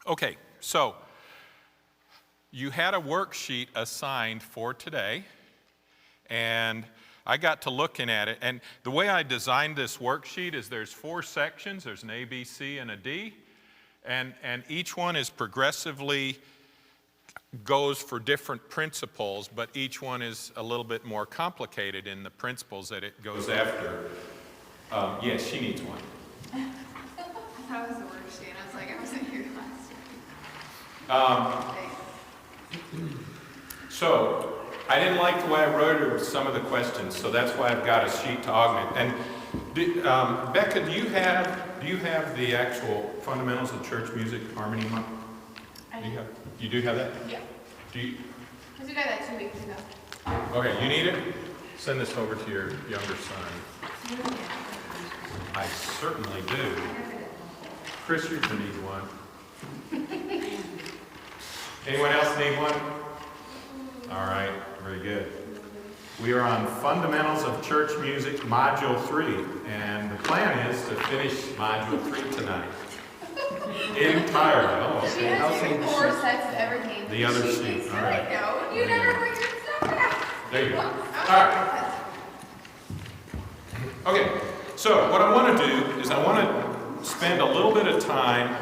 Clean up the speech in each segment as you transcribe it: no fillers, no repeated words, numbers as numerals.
Okay, so you had a worksheet assigned for today, and I got to looking at it, and the way I designed this worksheet is there's 4 sections. There's an A, B, C, and a D, and each one is progressively goes for different principles, but each one is a little bit more complicated in the principles that it goes after. Yes, she needs one. I thought it was a worksheet. I was like, I wasn't here last week. So I didn't like the way I wrote it with some of the questions, so that's why I've got a sheet to augment. And Becca, do you have the actual fundamentals of church music harmony month? You do have that? Yeah. Do you? Because we got that 2 weeks ago. Okay, you need it? Send this over to your younger son. I certainly do. Chris, you're going to need one. Anyone else need one? All right, very good. We are on Fundamentals of Church Music, Module 3, and the plan is to finish Module 3 tonight. Entirely. Oh, okay. She has to do 4 sets of everything. The other sheet. All right. No, you never bring your stuff back. There you go. All right. Okay, so what I want to do is I want to spend a little bit of time.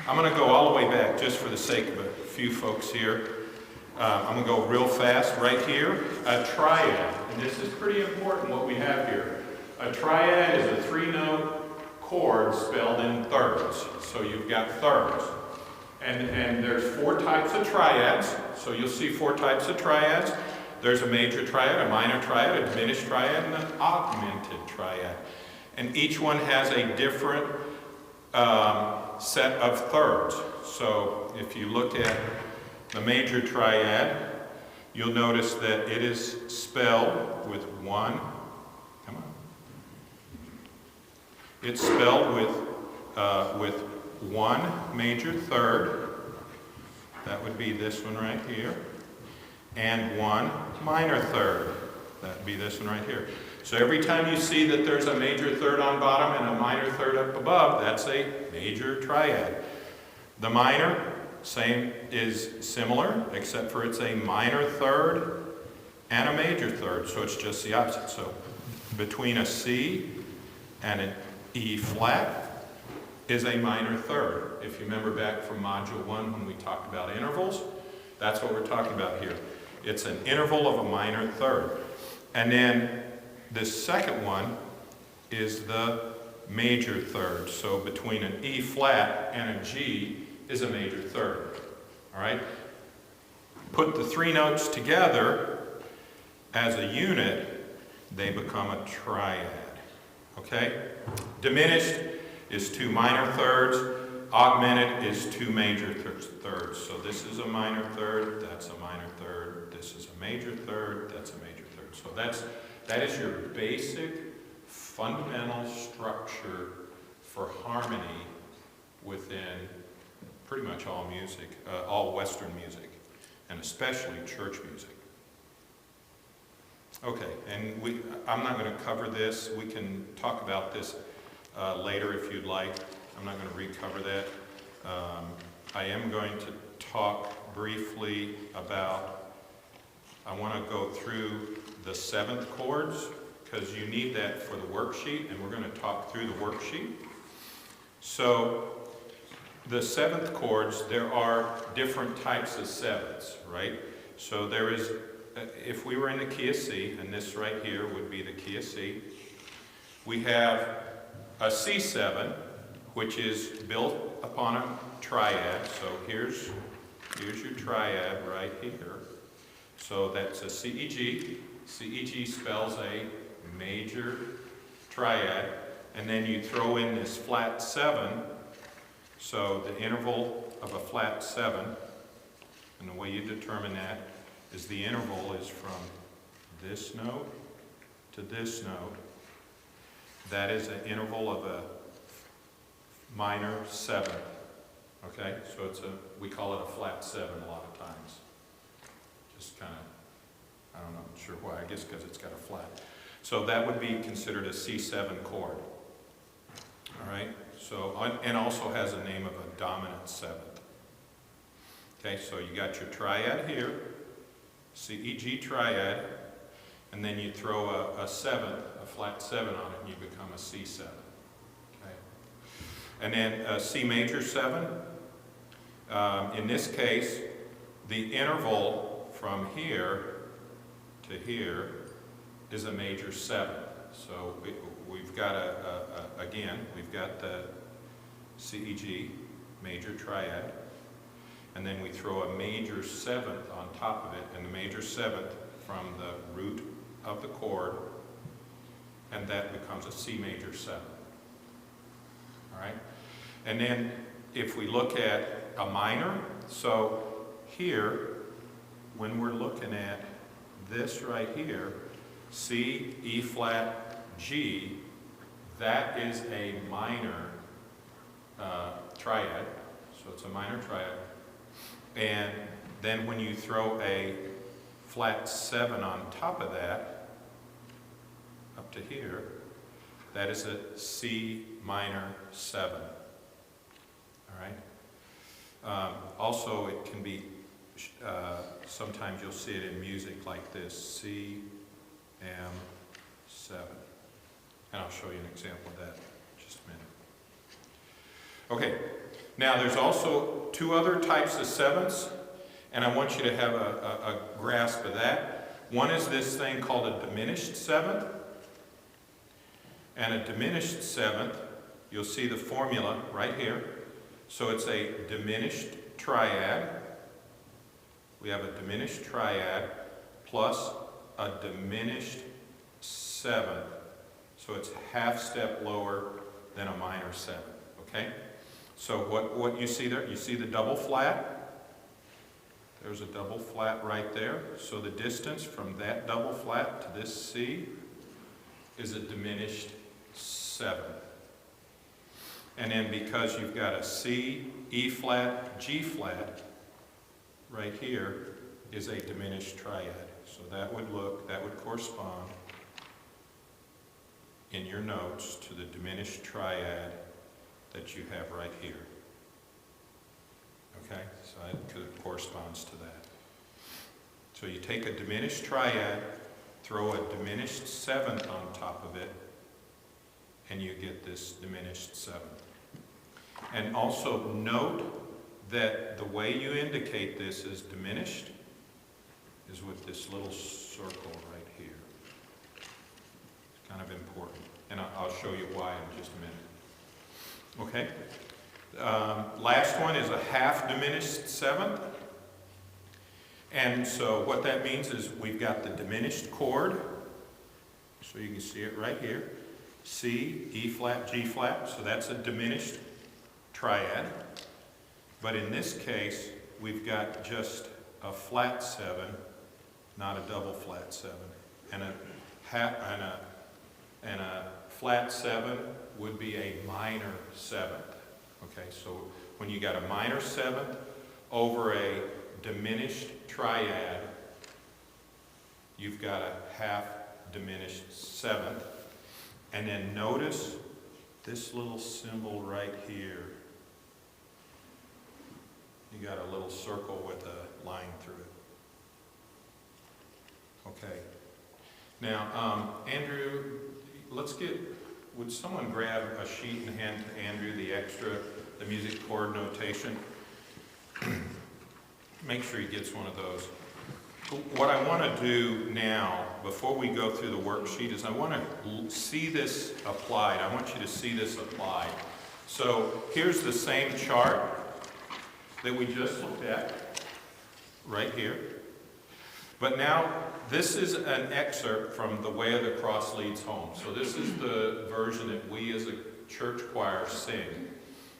I'm going to go all the way back just for the sake of a few folks here. I'm going to go real fast right here. A triad, and this is pretty important what we have here. A triad is a 3-note chord spelled in thirds. So you've got thirds. And there's 4 types of triads. So you'll see 4 types of triads. There's a major triad, a minor triad, a diminished triad, and an augmented triad. And each one has a different set of thirds. So if you look at the major triad, you'll notice that it is spelled with 1. Come on. It's spelled with 1 major third. That would be this one right here. And 1 minor third. That would be this one right here. So every time you see that there's a major third on bottom and a minor third up above, that's a major triad. The minor, same, is similar, except for it's a minor third and a major third, so it's just the opposite. So between a C and an E flat is a minor third. If you remember back from Module 1 when we talked about intervals, that's what we're talking about here. It's an interval of a minor third. And then this second one is the major third. So between an E flat and a G is a major third. All right? Put the 3 notes together as a unit, they become a triad. Okay? Diminished is 2 minor thirds. Augmented is 2 major thirds. So this is a minor third, that's a minor third, this is a major third, that's a major third. So that is your basic fundamental structure for harmony within pretty much all music, all Western music, and especially church music. Okay, and I'm not going to cover this. We can talk about this later if you'd like. I'm not going to recover that. I am going to talk briefly about, I want to go through the 7th chords, because you need that for the worksheet, and we're going to talk through the worksheet. So the 7th chords, there are different types of 7ths, right? So there is, if we were in the key of C, and this right here would be the key of C, we have a C7, which is built upon a triad. So here's your triad right here. So that's a CEG. CEG spells a major triad. And then you throw in this flat 7. So the interval of a flat 7, and the way you determine that is the interval is from this note to this note. That is an interval of a minor 7. Okay, so we call it a flat 7 a lot of times. Just kind of, I don't know, sure why, I guess because it's got a flat. So that would be considered a C7 chord. All right, So, and also has a name of a dominant seventh. Okay, so you got your triad here, C, E, G triad, and then you throw a seventh, a flat 7 on it, and you become a C7. Okay, and then a C major 7. In this case, the interval from here to here is a major 7. So we've got again, we've got the CEG, major triad, and then we throw a major 7th on top of it, and the major 7th from the root of the chord, and that becomes a C major 7. All right? And then if we look at a minor, so here, when we're looking at this right here, C, E flat, G, that is a minor triad, so it's a minor triad. And then when you throw a flat 7 on top of that, up to here, that is a C minor 7. All right? Also, it can be, sometimes you'll see it in music like this, C, M, 7. And I'll show you an example of that in just a minute. Okay, now there's also 2 other types of 7ths, and I want you to have a grasp of that. One is this thing called a diminished 7th, and a diminished 7th, you'll see the formula right here. So it's a diminished triad. We have a diminished triad plus a diminished 7th. So it's half step lower than a minor 7. Okay? So what you see there, you see the double flat. There's a double flat right there. So the distance from that double flat to this C is a diminished 7. And then because you've got a C, E flat, G flat, right here is a diminished triad. So that would correspond in your notes to the diminished triad that you have right here. Okay, so it corresponds to that. So you take a diminished triad, throw a diminished 7th on top of it, and you get this diminished 7th. And also note that the way you indicate this as diminished is with this little circle right here. It's kind of important, and I'll show you why in just a minute. Okay? Last one is a half diminished 7th. And so what that means is we've got the diminished chord, so you can see it right here. C, E flat, G flat, so that's a diminished triad. But in this case, we've got just a flat 7, not a double flat 7. And a flat 7 would be a minor 7th. Okay, so when you got a minor 7th over a diminished triad, you've got a half diminished 7th. And then notice this little symbol right here. You got a little circle with a line through it. Okay. Now, Andrew, would someone grab a sheet and hand to Andrew the music chord notation? Make sure he gets one of those. What I want to do now, before we go through the worksheet, is I want to see this applied. I want you to see this applied. So here's the same chart that we just looked at, right here. But now, this is an excerpt from The Way of the Cross Leads Home. So this is the version that we as a church choir sing.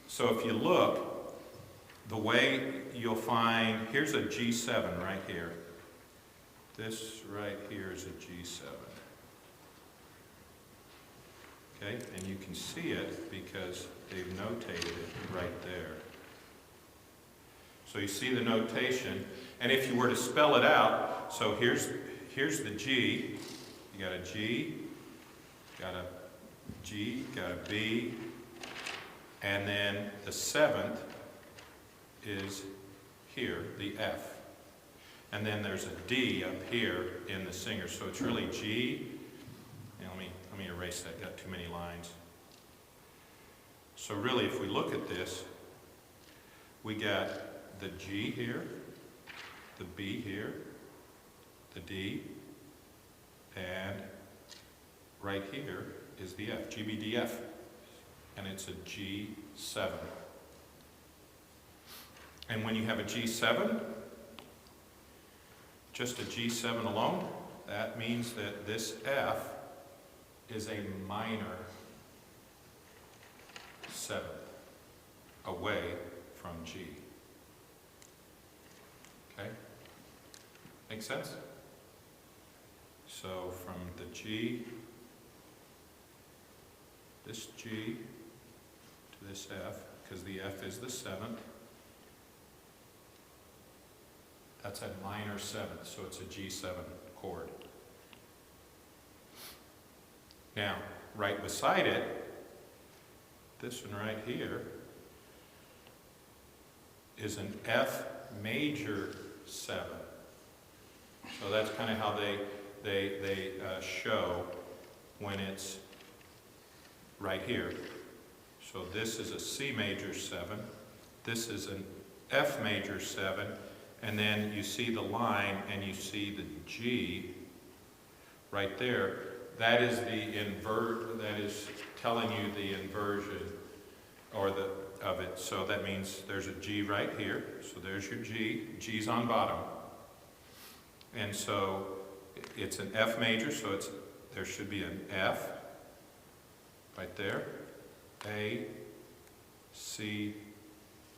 So if you look, the way you'll find, here's a G7 right here. This right here is a G7. Okay, and you can see it because they've notated it right there. So you see the notation, and if you were to spell it out, so here's the G. You got a G, got a G, got a B, And then the 7th is here, the F. And then there's a D up here in the singer. So it's really G. And let me erase that, got too many lines. So really, if we look at this, we got the G here, the B here, the D, and right here is the F, G, B, D, F. And it's a G7. And when you have a G7, just a G7 alone, that means that this F is a minor 7th away from G. Okay? Make sense? So from the G, this G to this F, because the F is the 7th, that's a minor 7th, so it's a G7 chord. Now, right beside it, this one right here is an F major 7. So that's kind of how they show when it's right here. So this is a C major 7, this is an F major 7, and then you see the line and you see the G right there. That is that is telling you the inversion or of it. So that means there's a G right here. So there's your G. G's on bottom. And so it's an F major, so there should be an F right there. A, C,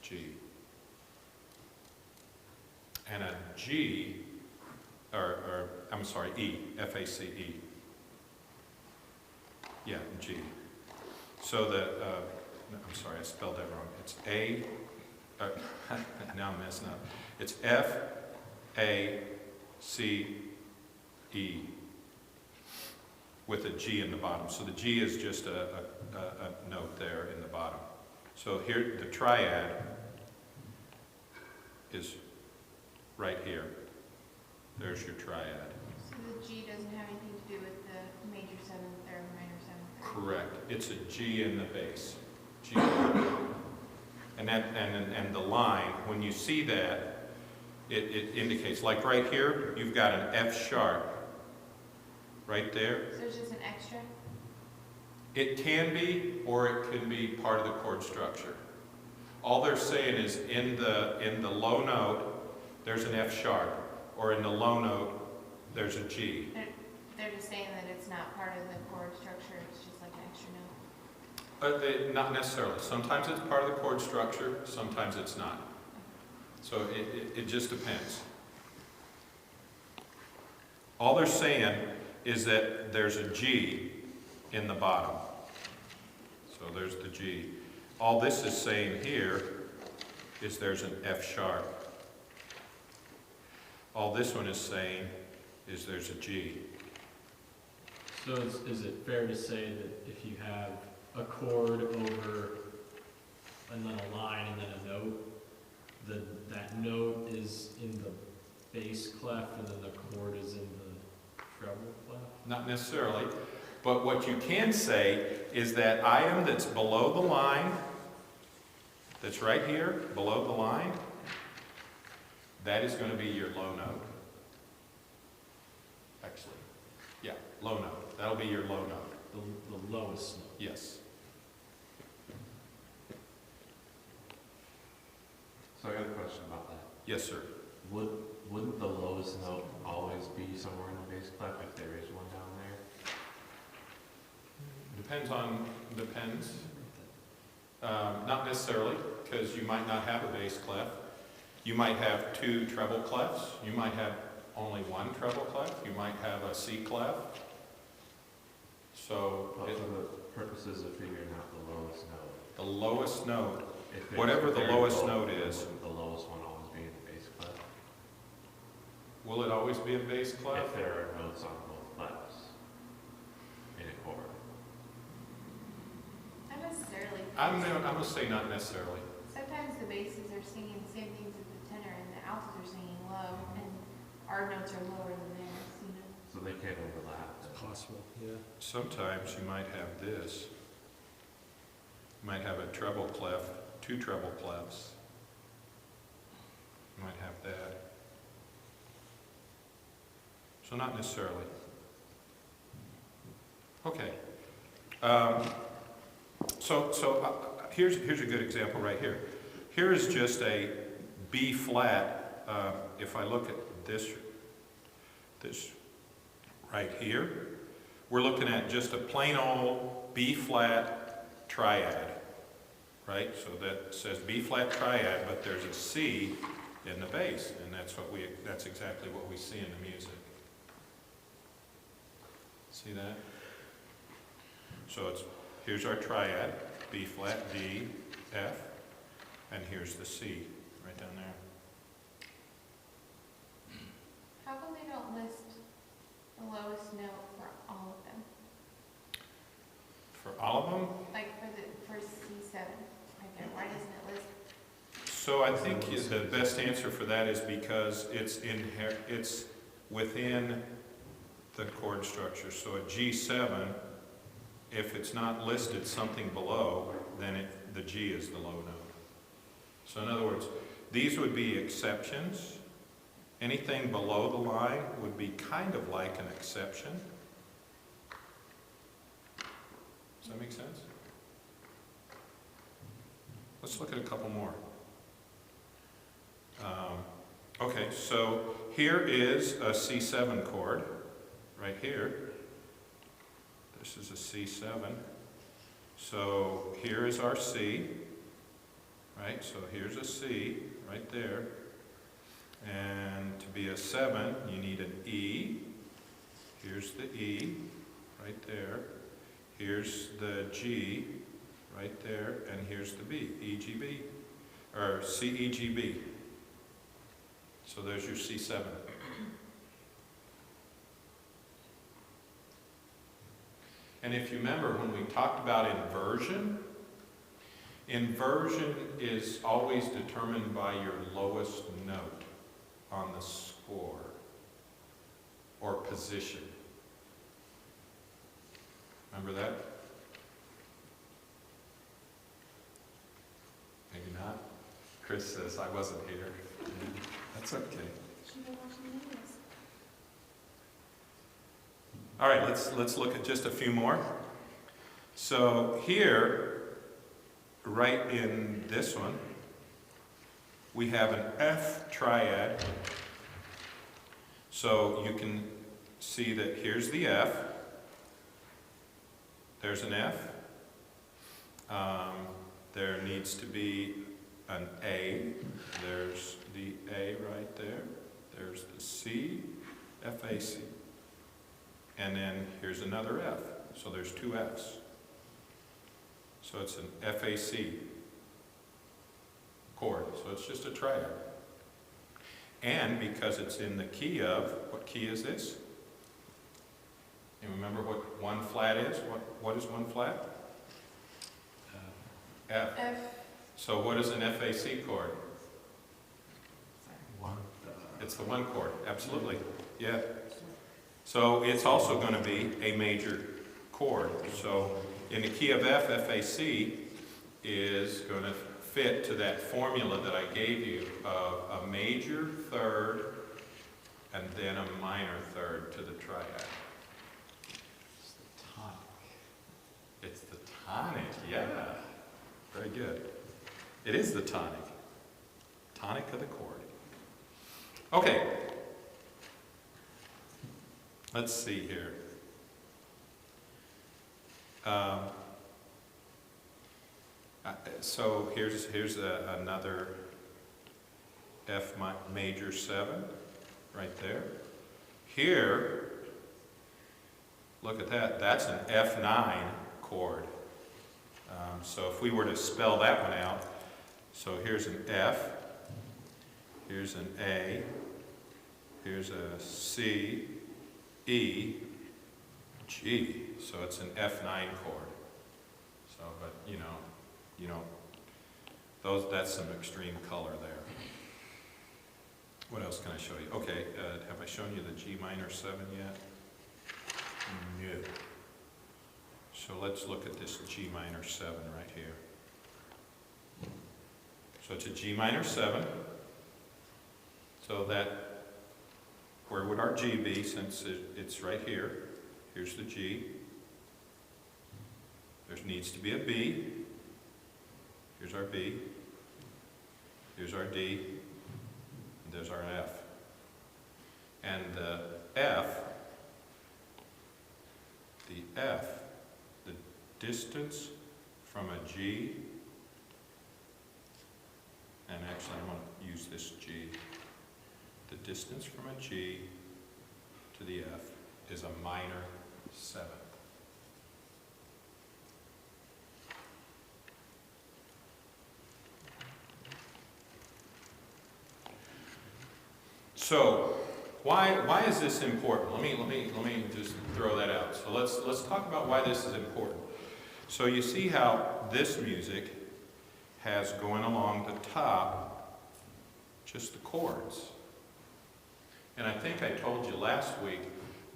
G. And a G, or I'm sorry, E, F-A-C-E. Yeah, G. So I'm sorry, I spelled that wrong. It's A, now I'm messing up. It's F, A, C, E, with a G in the bottom. So the G is just a note there in the bottom. So here, the triad is right here. There's your triad. So the G doesn't have anything to do with the major 7th or minor 7th? Correct. It's a G in the bass. G. And the line, when you see that, it indicates, like right here, you've got an F sharp right there. So it's just an extra? It can be, or it can be part of the chord structure. All they're saying is in the low note, there's an F sharp, or in the low note, there's a G. They're just saying that it's not part of the chord structure, it's just like an extra note? Not necessarily. Sometimes it's part of the chord structure, sometimes it's not. So it just depends. All they're saying is that there's a G in the bottom. So there's the G. All this is saying here is there's an F sharp. All this one is saying is there's a G. So is it fair to say that if you have a chord over and then a line and then a note, that note is in the bass clef and then the chord is in the treble clef? Not necessarily, but what you can say is that item that's below the line, that's right here, below the line, that is going to be your low note. Actually, yeah, low note. That'll be your low note. The lowest note. Yes. So I got a question about that. Yes, sir. Wouldn't the lowest note always be somewhere in the bass clef if there is one down there? Depends. Not necessarily, because you might not have a bass clef. You might have 2 treble clefs. You might have only 1 treble clef. You might have a C clef. So, Well, for the purposes of figuring out the lowest note. the lowest note, If there's whatever a the very lowest low, note is. Wouldn't the lowest one always be in the bass clef? will it always be a bass clef? If there are notes on both clefs in a chord. Not necessarily, I'm gonna say not necessarily. Sometimes the basses are singing the same things as the tenor, and the altos are singing low, and our notes are lower than theirs, you know? So they can't overlap. It's possible, yeah. Sometimes you might have this. You might have a treble clef, two treble clefs. You might have that. So not necessarily. Okay. Here's a good example right here. Here is just a B flat. If I look at this right here, we're looking at just a plain old B flat triad, right? So that says B flat triad, but there's a C in the bass, and that's exactly what we see in the music. See that? So here's our triad, B flat, D, F, and here's the C right down there. How come they don't list the lowest note for all of them? For all of them, Like for C7, right there, why doesn't it list? so I think the best answer for that is because it's within the chord structure. So a G7, if it's not listed something below, then the G is the low note. So in other words, these would be exceptions. Anything below the line would be kind of like an exception. Does that make sense? Let's look at a couple more. Okay, so here is a C7 chord, right here. This is a C7. So here is our C, right? So here's a C right there. And to be a 7, you need an E. Here's the E right there. Here's the G right there. And here's the B, E, G, B, or C, E, G, B. So there's your C7. And if you remember when we talked about inversion, inversion is always determined by your lowest note on the score or position. Remember that? Maybe not. Chris says I wasn't here. That's okay. Should be watching the news. All right, let's look at just a few more. So here, right in this one, we have an F triad. So you can see that here's the F. There's an F. There needs to be an A. There's the A right there. There's the C, F, A, C. And then here's another F. So there's two Fs. So it's an FAC chord. So it's just a triad. And because it's in the key of, what key is this? You remember what one flat is? What is one flat? F. F. So what is an FAC chord? One. It's the one chord, absolutely. Yeah. So it's also going to be a major chord. So in the key of F, FAC is going to fit to that formula that I gave you of a major third and then a minor third to the triad. It's the tonic. It's the tonic, yeah. Very good. It is the tonic. Tonic of the chord. Okay. Let's see here. So here's another F major 7 right there. Here, look at that. That's an F9 chord. So if we were to spell that one out, so here's an F, here's an A, here's a C, E, G. So it's an F9 chord. So, but you know, you know, that's some extreme color there. What else can I show you? Okay, have I shown you the G minor 7 yet? No. So let's look at this G minor 7 right here. So it's a G minor 7. So that, where would our G be since it's right here? Here's the G. There needs to be a B. Here's our B. Here's our D. And there's our F. And the F, the distance from a G, and actually I want to use this G. The distance from a G to the F is a minor 7. So, why is this important? Let me just throw that out. So let's talk about why this is important. So you see how this music has going along the top just the chords. And I think I told you last week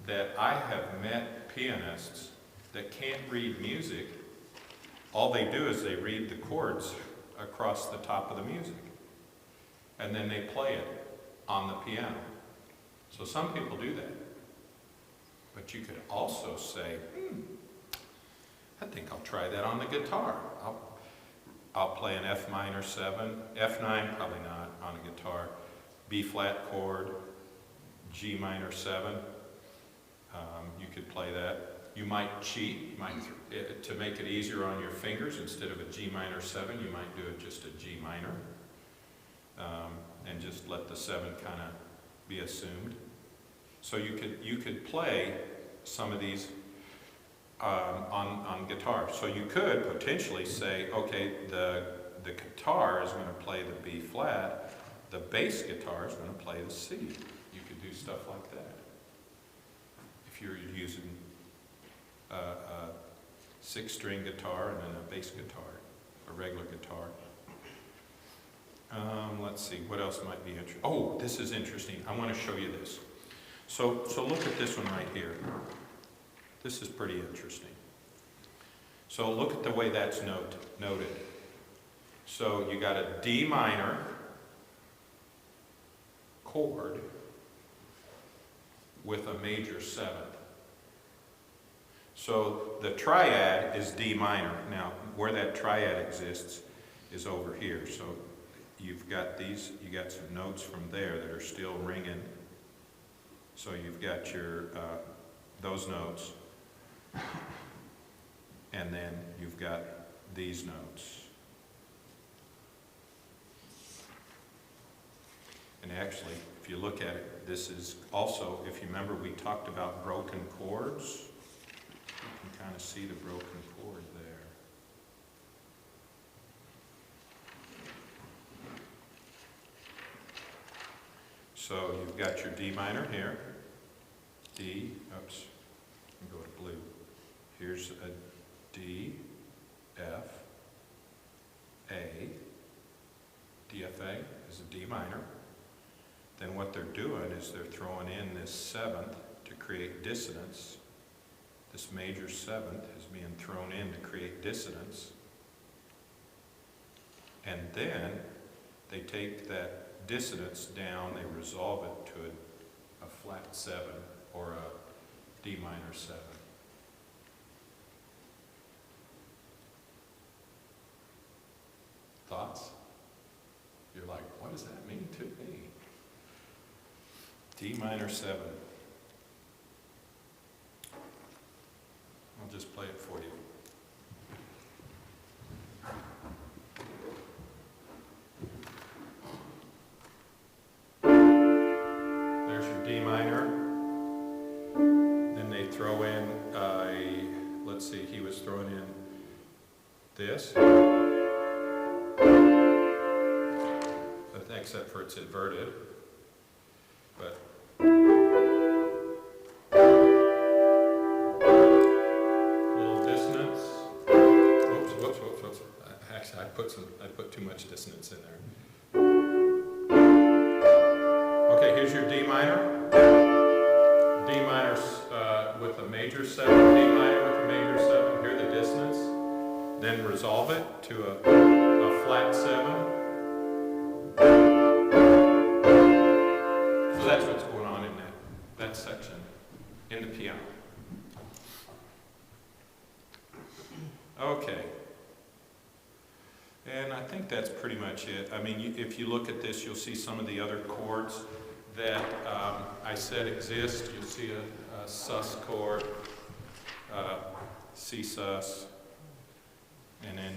that I have met pianists that can't read music. All they do is they read the chords across the top of the music. And then they play it on the piano. So some people do that. But you could also say, I think I'll try that on the guitar. I'll play an F minor 7, F9 probably not on a guitar, B flat chord, G minor 7. You could play that. You might cheat. To make it easier on your fingers, instead of a G minor 7, you might do it just a G minor. And just let the 7 kind of be assumed. So you could play some of these on guitar. So you could potentially say, okay, the guitar is going to play the B flat, the bass guitar is going to play the C. You could do stuff like that. If you're using a 6-string guitar and then a bass guitar, a regular guitar. Let's see, what else might be interesting? Oh, this is interesting. I want to show you this. So look at this one right here. This is pretty interesting. So look at the way that's noted. So you got a D minor chord with a major 7th. So the triad is D minor. Now, where that triad exists is over here. So you've got these, you got some notes from there that are still ringing. So you've got your, those notes. And then you've got these notes. And actually, if you look at it, this is also, if you remember, we talked about broken chords. You can kind of see the broken chord there. So you've got your D minor here. D, oops, let me go to blue. Here's a D, F, A. DFA is a D minor. Then what they're doing is they're throwing in this 7th to create dissonance. This major 7th is being thrown in to create dissonance. And then they take that dissonance down, they resolve it to a flat 7 or a D minor 7. Thoughts? You're like, what does that mean to me? D minor 7. I'll just play it for you. There's your D minor. Then they throw in let's see, he was throwing in this. Except for it's inverted. But little dissonance. Whoops. Actually, with a major 7, A minor with a major 7, hear the dissonance, then resolve it to a flat 7. So that's what's going on in that section in the piano. Okay. And I think that's pretty much it. I mean, if you look at this, you'll see some of the other chords that I said exist. You'll see a sus chord, C sus, and then,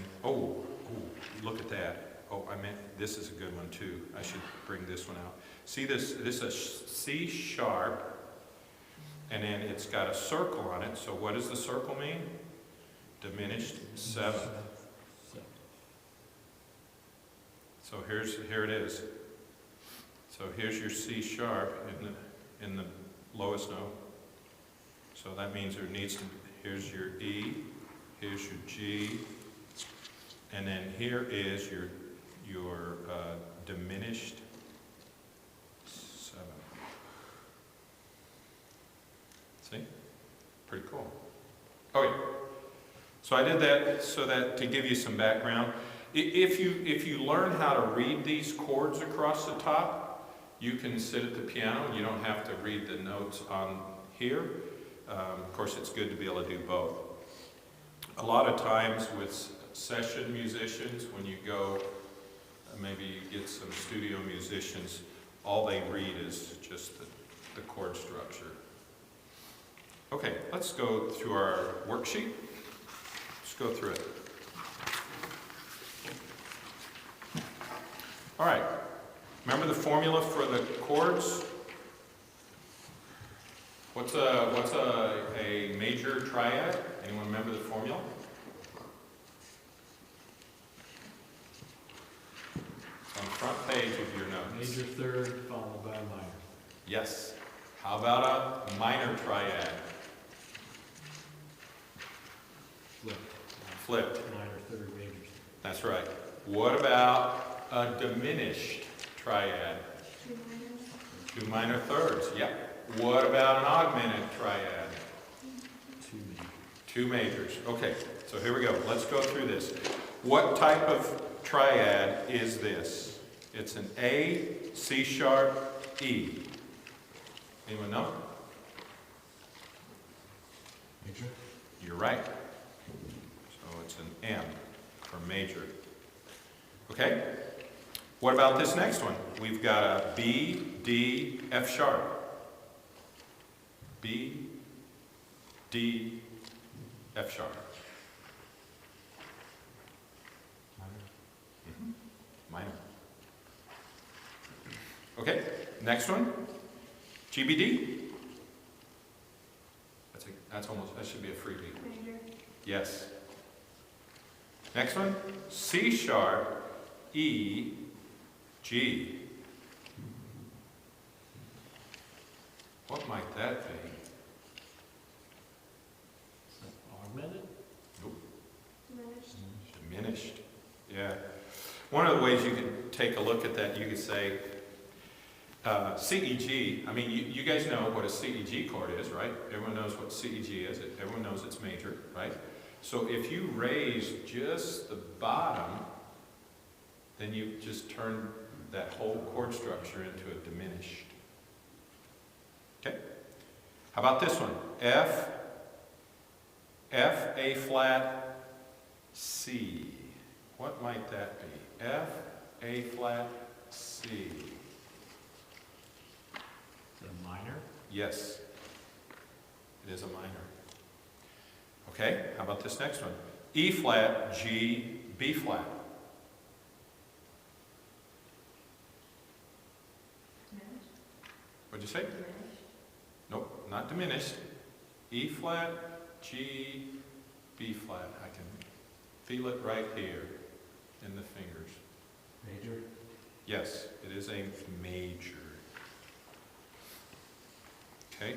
look at that. Oh, I meant, this is a good one too. I should bring this one out. See this is a C sharp, and then it's got a circle on it. So what does the circle mean? Diminished 7th. So here it is. So here's your C sharp in the lowest note. So that means there needs to be, here's your E, here's your G, and then here is your diminished 7. See? Pretty cool. Okay. So I did that so that to give you some background. If you learn how to read these chords across the top, you can sit at the piano. You don't have to read the notes on here. Of course, it's good to be able to do both. A lot of times with session musicians, when you go, maybe you get some studio musicians, all they read is just the chord structure. Okay, let's go through our worksheet. Let's go through it. All right, remember the formula for the chords? What's a major triad? Anyone remember the formula? It's on the front page of your notes. Major third followed by a minor. Yes. How about a minor triad? Flipped. Minor third, major third. That's right. What about a diminished triad? 2 minor thirds. Yep. What about an augmented triad? 2 majors. Okay, so here we go. Let's go through this. What type of triad is this? It's an A, C sharp, E. Anyone know? Major? You're right. So it's an M for major. Okay? What about this next one? We've got a B, D, F sharp. B, D, F sharp. Minor? Minor. Okay, next one. GBD. That should be a freebie. Major. Yes. Next one. C sharp, E, G. What might that be? Augmented? Nope. Diminished. Diminished. Yeah. One of the ways you can take a look at that, you could say, CEG, I mean, you guys know what a CEG chord is, right? Everyone knows what CEG is. Everyone knows it's major, right? So if you raise just the bottom, then you just turn that whole chord structure into a diminished. Okay? How about this one? F, A flat, C. What might that be? F, A flat, C. Is it a minor? Yes, it is a minor. Okay, how about this next one? E flat, G, B flat. Diminished. What'd you say? Diminished. Nope, not diminished. E flat, G, B flat. I can feel it right here in the fingers. Major? Yes, it is a major. Okay.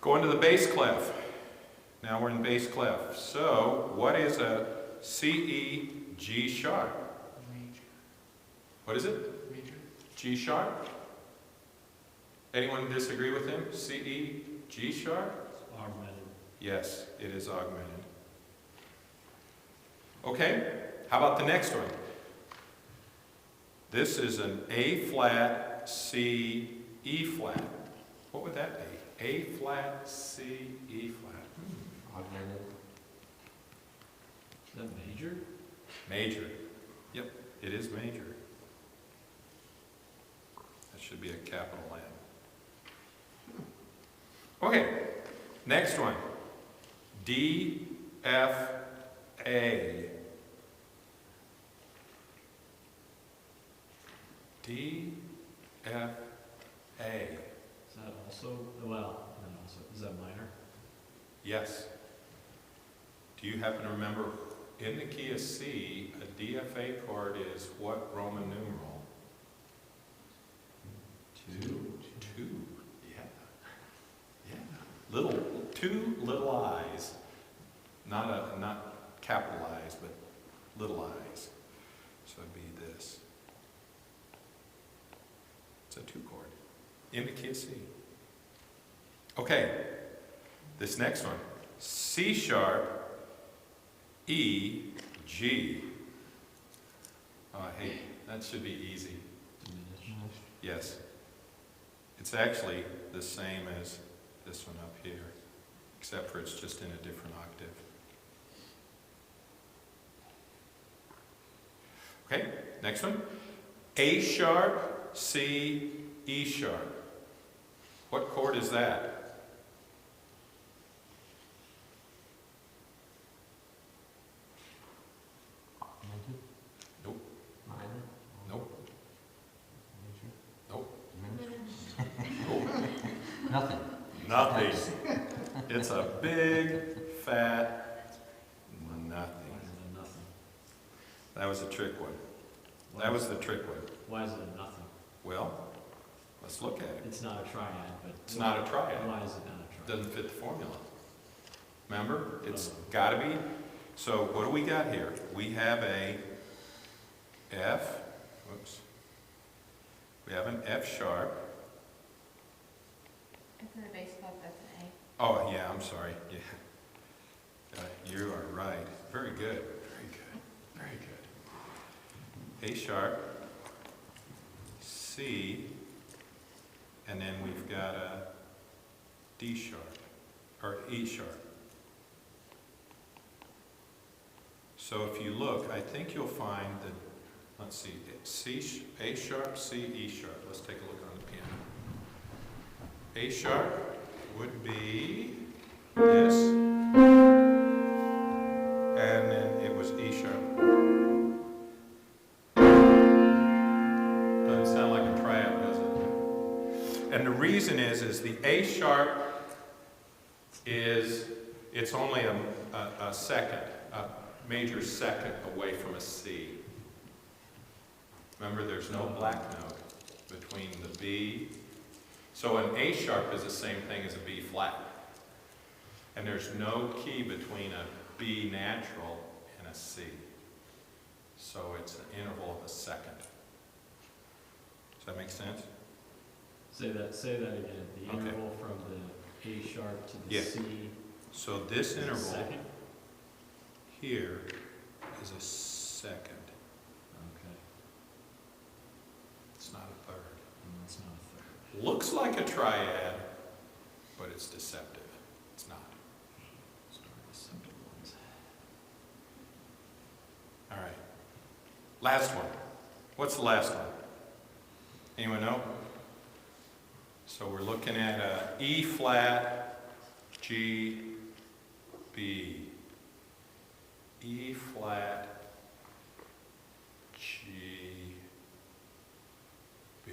Going to the bass clef. Now we're in bass clef. So, what is a C, E, G sharp? Major. What is it? Major? G sharp? Anyone disagree with him? C, E, G sharp? Augmented. Yes, it is augmented. Okay, how about the next one? This is an A flat, C, E flat. What would that be? A flat, C, E flat. Augmented. Is that major? Major. Yep, it is major. That should be a capital M. Okay, next one. D, F, A. D, F, A. Is that also, well, and also, is that minor? Yes. Do you happen to remember, in the key of C, a DFA chord is what Roman numeral? 2. 2. Yeah. Yeah. Little, 2 little I's. Not capital I's, but little I's. So it'd be this. It's a 2 chord. In the key of C. Okay. This next one. C sharp, E, G. Oh, hey, that should be easy. Diminished. Yes. It's actually the same as this one up here, except for it's just in a different octave. Okay, next one. A sharp, C, E sharp. What chord is that? Augmented. Nope. Minor. Nope. Major. Nope. Diminished. Nope. Nothing. Nothing. It's a big, fat nothing. Why is it a nothing? That was a trick one. Why That is- was the trick one. Why is it a nothing? Well, let's look at it. It's not a triad, but. It's not a triad. Why is it not a triad? Doesn't fit the formula. Remember, it's got to be. So what do we got here? We have a F. Whoops. We have an F sharp. Instead of bass clef, that's an Oh yeah, I'm sorry. Yeah, you are right. Very good. Very good. Very good. A sharp, C, and then we've got a D sharp or E sharp. So if you look, I think you'll find that, let's see, A sharp, C, E sharp. Let's take a look on the piano. A sharp would be this, and then it was E sharp. Doesn't sound like a triad, does it? And the reason is the A sharp it's only a second, a major second away from a C. Remember, there's no black note between the B. So an A sharp is the same thing as a B flat. And there's no key between a B natural and a C. So it's an interval of a second. Does that make sense? Say that again. The Okay. interval from the A sharp to the Yeah. C. So this is a interval second? here is a second. Okay. It's not a third. That's not a third. Looks like a triad, but it's deceptive. It's not. Start with simple ones. All right. Last one. What's the last one? Anyone know? So we're looking at E flat, G, B. E flat, G, B.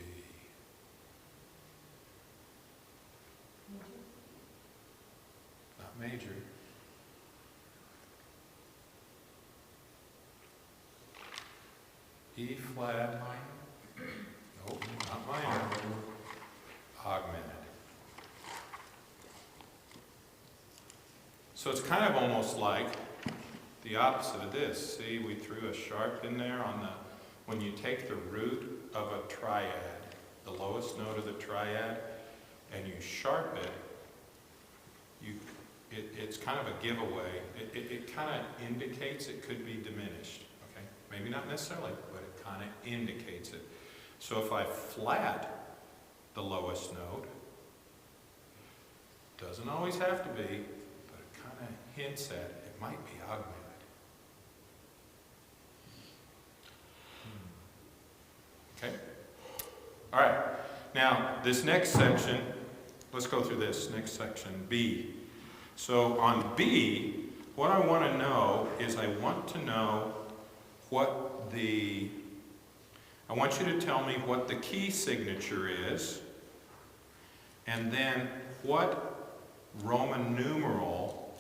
Not major. E flat. Nope, not minor. Augmented. So it's kind of almost like the opposite of this. See, we threw a sharp in there on the, when you take the root of a triad, the lowest note of the triad, and you sharp it, it's kind of a giveaway. It kind of indicates it could be diminished, okay? Maybe not necessarily, but it kind of indicates it. So if I flat the lowest note, doesn't always have to be, but it kind of hints at it might be augmented. Okay? All right. Now, this next section, let's go through this next section, B. So on B, what I want to know is I want you to tell me what the key signature is, and then what Roman numeral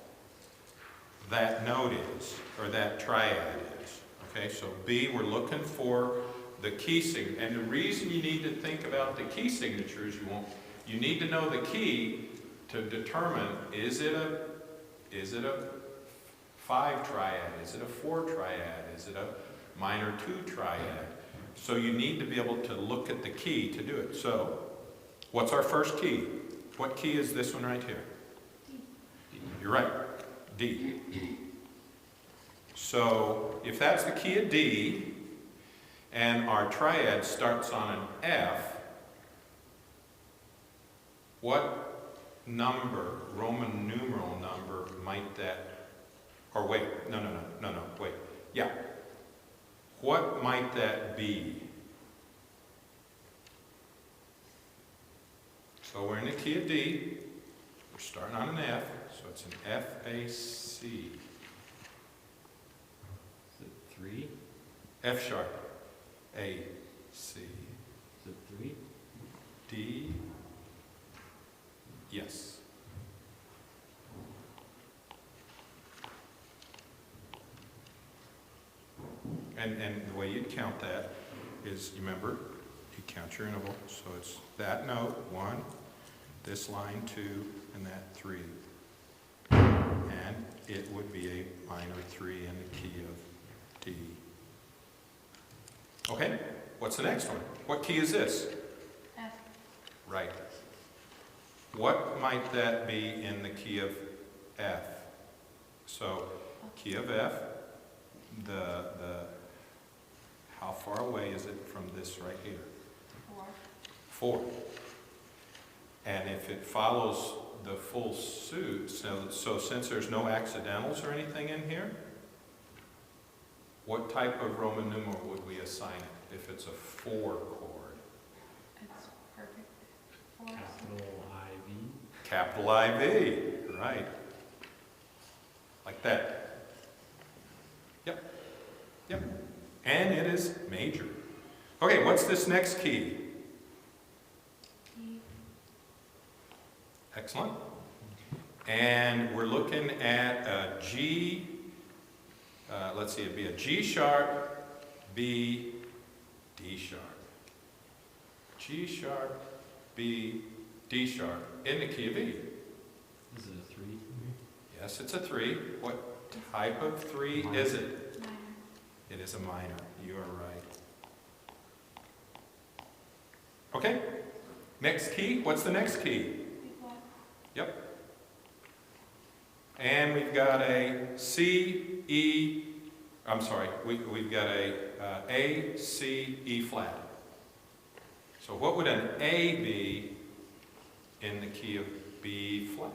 that note is, or that triad is. Okay, so B, we're looking for the key signature. And the reason you need to think about the key signature is you need to know the key to determine, is it a 5 triad? Is it a 4 triad? Is it a minor 2 triad? So you need to be able to look at the key to do it. So, what's our first key? What key is this one right here? D. You're right, D. So, if that's the key of D, and our triad starts on an F, what number, Roman numeral number, might that, or wait, no, wait. Yeah. What might that be? So we're in the key of D. We're starting on an F, so it's an F, A, C. Is it 3? F sharp, A, C. Is it 3? D, yes. And the way you'd count that is, you remember, you count your interval. So it's that note, 1, this line, 2, and that 3. And it would be a minor 3 in the key of D. Okay, what's the next one? What key is this? F. Right. What might that be in the key of F? So, key of F, how far away is it from this right here? 4. 4. And if it follows the full suit, so since there's no accidentals or anything in here, what type of Roman numeral would we assign it if it's a 4 chord? It's perfect. 4. Capital IV. Capital IV, right. Like that. Yep. And it is major. Okay, what's this next key? E. Excellent. And we're looking at a G, let's see, it'd be a G sharp, B, D sharp. G sharp, B, D sharp, in the key of E. Is it a 3? Yes, it's a 3. What type of 3 is it? Minor. It is a minor. You are right. Okay. Next key. What's the next key? B flat. Yep. And we've got a C, E, I'm sorry, we've got a C, E flat. So what would an A be in the key of B flat?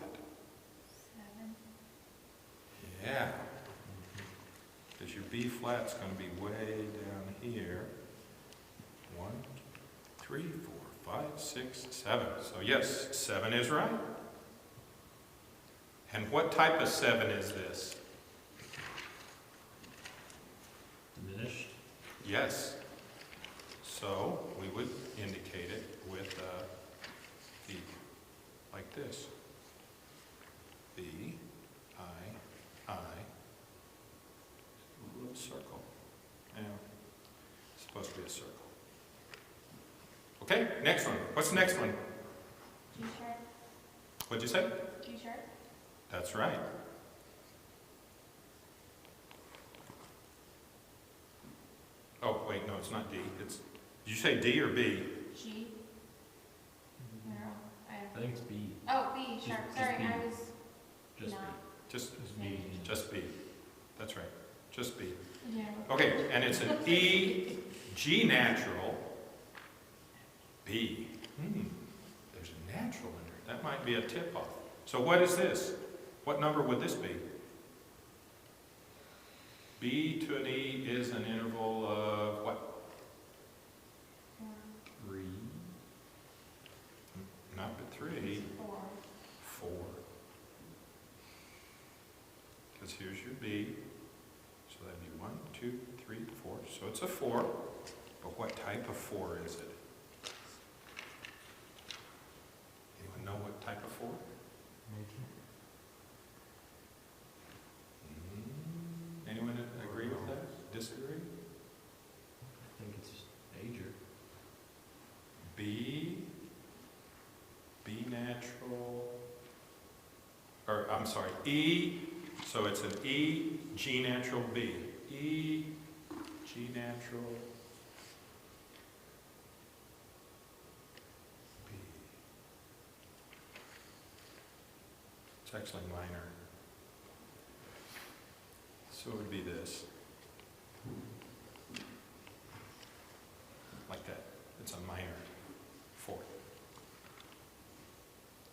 7. Yeah. Because your B flat's going to be way down here. 1, 3, 4, 5, 6, 7. So yes, 7 is right. And what type of 7 is this? Diminished? Yes. So we would indicate it with the, like this. B, I, a little circle. Yeah, it's supposed to be a circle. Okay, next one. What's the next one? G sharp. What'd you say? G sharp. That's right. Oh, wait, no, it's not D. It's, did you say D or B? G. Where I think it's B. Oh, B sharp. Just Sorry, B. I was Just not. just B. That's right, just B. Yeah. Okay, and it's an E, G natural, B. There's a natural in there. That might be a tip-off. So what is this? What number would this be? B to an E is an interval of what? 3. Not but 3. 4. 4. Because here's your B. So that'd be 1, 2, 3, 4. So it's a 4. But what type of 4 is it? Anyone know what type of 4? Anyone agree with that? Disagree? I think it's major. B natural, or I'm sorry, E, so it's an E, G natural, B. E, G natural, B. It's actually minor. So it would be this. Like that. It's a minor 4th.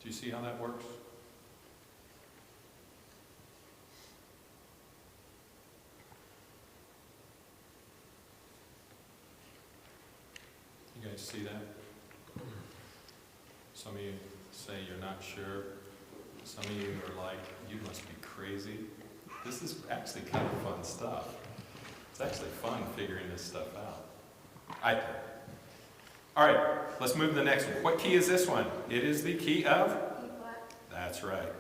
Do you see how that works? You guys see that? Some of you say you're not sure. Some of you are like, you must be crazy. This is actually kind of fun stuff. It's actually fun figuring this stuff out. I think. All right, let's move to the next one. What key is this one? It is the key of? E flat. That's right.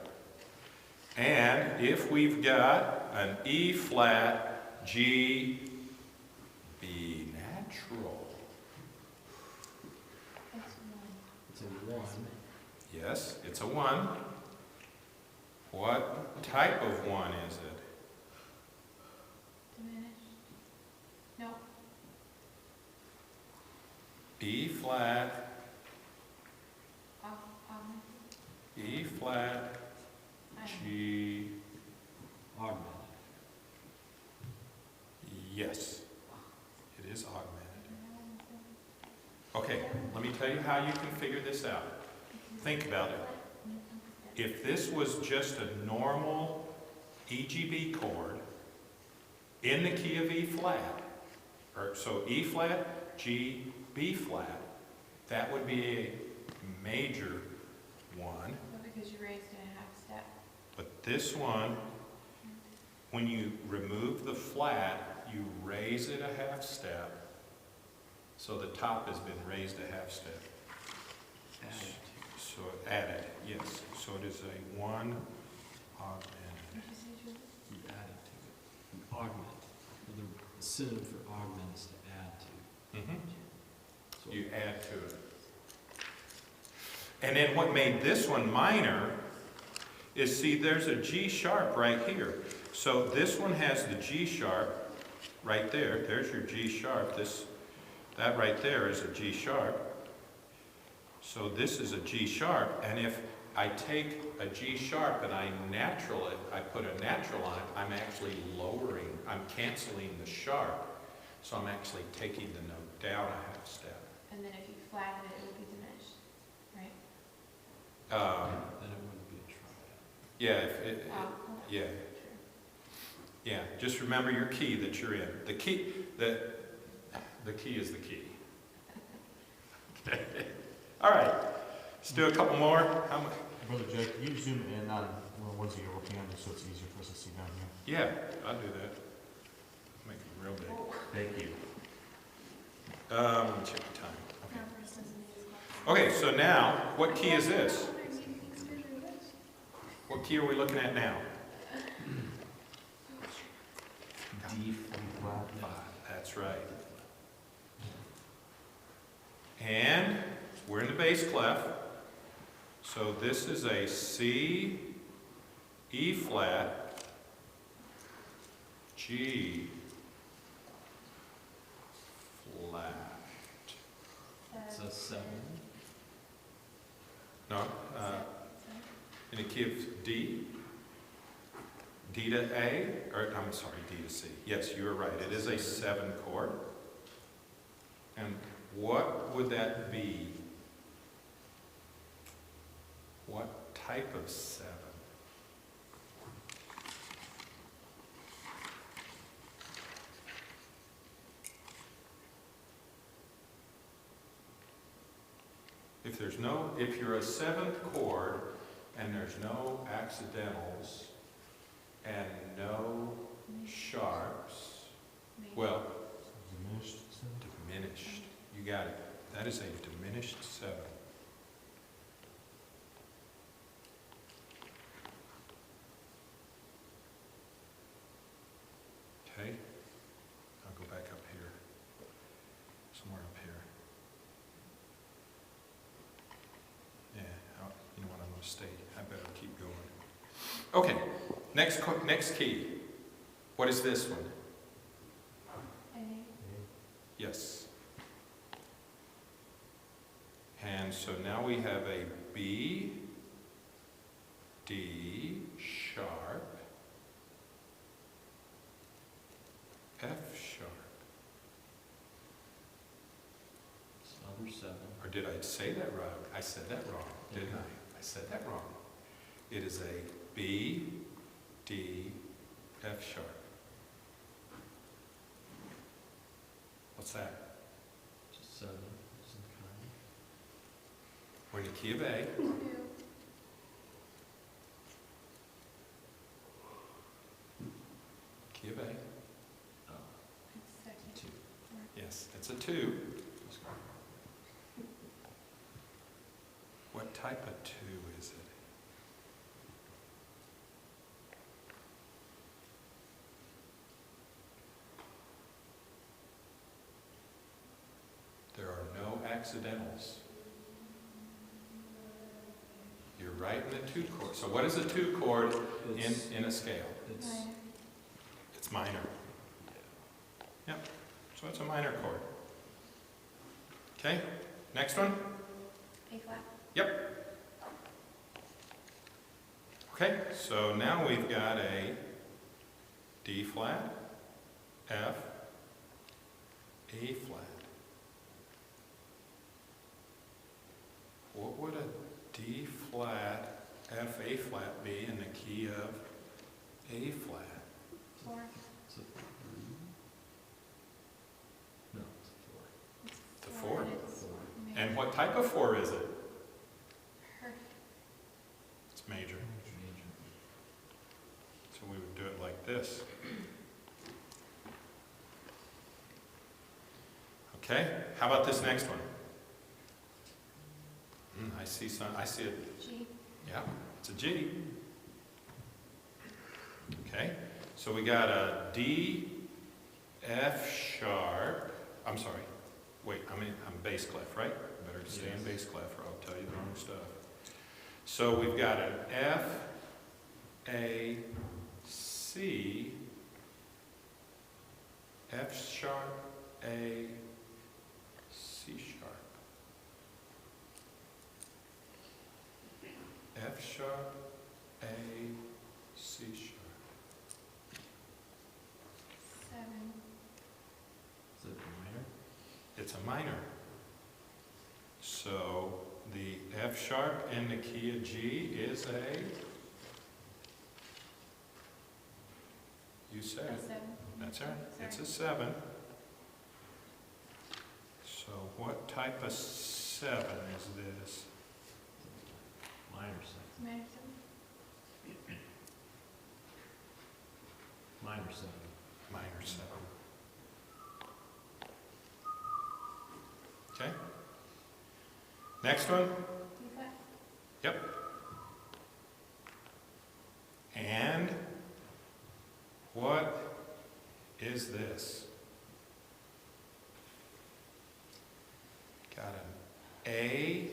And if we've got an E flat, G, B natural. That's 1. It's a 1. Yes, it's a 1. What type of 1 is it? Diminished. No. E flat, Augmented. E flat, G. Augmented. Yes, it is augmented. Okay, let me tell you how you can figure this out. Think about it. If this was just a normal EGB chord in the key of E flat, or so E flat, G, B flat, that would be a major 1. Because you raised it a half step. But this one, when you remove the flat, you raise it a half step. So the top has been raised a half step. Added. So added, yes. So it is a 1 augmented. Did you say, Julie? You added to it. You augment. The synonym for augment is to add to. So You add to it. And then what made this one minor is, see, there's a G sharp right here. So this one has the G sharp right there. There's your G sharp. That right there is a G sharp. So this is a G sharp, and if I take a G sharp and I natural it, I put a natural on it, I'm actually lowering, I'm canceling the sharp. So I'm actually taking the note down a half step. And then if you flatten it, it would be diminished, right? then it wouldn't be a triad. Yeah, if it, Okay. yeah, Sure. yeah. Just remember your key that you're in. The key is the key. Okay. All right. Let's do a couple more. How much? Brother Jake, can you zoom in on one ones that you're looking at just so it's easier for us to see down here? Yeah, I'll do that. Make it real big. Thank you. Let me check the time. Now, for instance, in these classes. Okay, so now, what key is this? What key are we looking at now? D flat. 5. That's right. And we're in the bass clef. So this is a C, E flat, G flat. It's a 7. No, in the key of D. D to A, or I'm sorry, D to C. Yes, you were right. It is a 7 chord. And what would that be? What type of 7? If you're a 7th chord and there's no accidentals and no sharps, Maybe. well, Diminished. diminished. You got it. That is a diminished 7. Okay. I'll go back up here. Somewhere up here. Yeah, you know what, I'm going to stay. I better keep going. Okay, next key. What is this one? A. Yes. And so now we have a B, D, sharp, F sharp. It's another 7. Or did I say that wrong? I said that wrong, didn't I? I said that wrong. It is a B, D, F sharp. What's that? Just 7. Some kind. We're in the key of A. 2. Key of A. Oh, It's second. 2. Yes, it's a 2. What type of 2 is it? There are no accidentals. You're right in the 2 chord. So what is a 2 chord It's, in a scale? it's, Minor. It's minor. Yep. So it's a minor chord. Okay, next one. A flat. Yep. Okay, so now we've got a D flat, F, A flat. What would a D flat, F, A flat be in the key of A flat? 4. it's a 3. No, it's a 4. It's a 4. It's major. And what type of 4 is it? Perfect. It's major. Major. So we would do it like this. Okay, how about this next one? I see it. G. Yeah, it's a G. Okay, so we got a D, F sharp. I'm sorry. Wait, I'm bass clef, right? Better stay in Yes. bass clef or I'll tell you the wrong stuff. So we've got an F, A, C, F sharp, A, C sharp. F sharp, A, C sharp. 7. Is it minor? It's a minor. So the F sharp in the key of G is a, you said A it. 7. That's right. It's a Sorry. 7. So what type of 7 is this? Minor 7. Minor 7. Minor 7. Minor 7. Okay. Next one. D flat. Yep. And what is this? Got an A,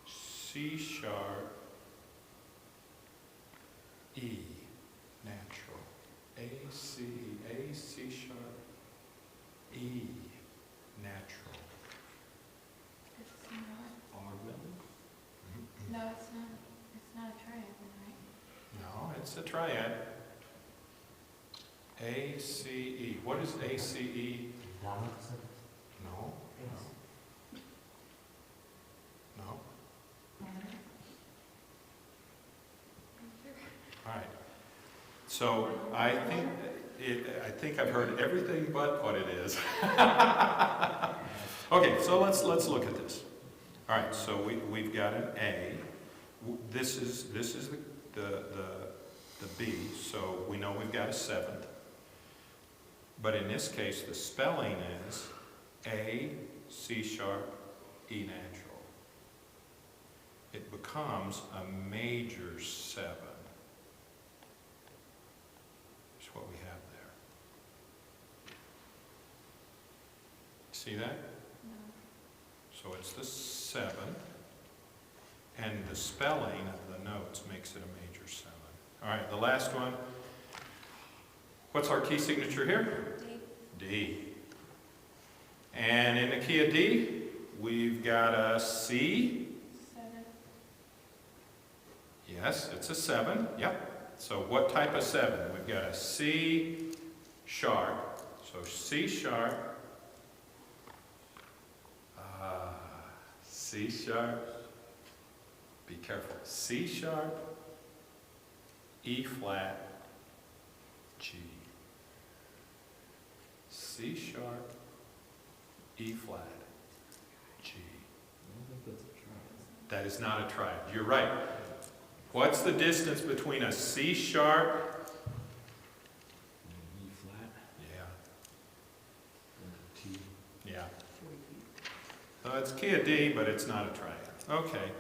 C sharp, E, natural. A, C sharp, E, natural. It's not. Augmented? No, it's not. It's not a triangle, right? No, it's It's a triad. A, C, E. What is A, C, E? Dominant seventh. No. No. All right. So I think I've heard everything but what it is. Okay, so let's look at this. All right, so we've got an A. This is the B, so we know we've got a seventh. But in this case, the spelling is A, C sharp, E natural. It becomes a major seven. That's what we have there. See that? No. So it's the seventh, and the spelling of the notes makes it a major seven. All right, the last one. What's our key signature here? D. D. And in the key of D, we've got a C. 7. Yes, it's a 7. Yep. So what type of 7? We've got a C sharp. So C sharp. C sharp. Be careful. C sharp, E flat, G. C sharp, E flat, G. I don't think that's a triad. That is not a triad. You're right. What's the distance between a C sharp? E flat Yeah, and a T. yeah. So it's key of D, but it's not a triad. Okay.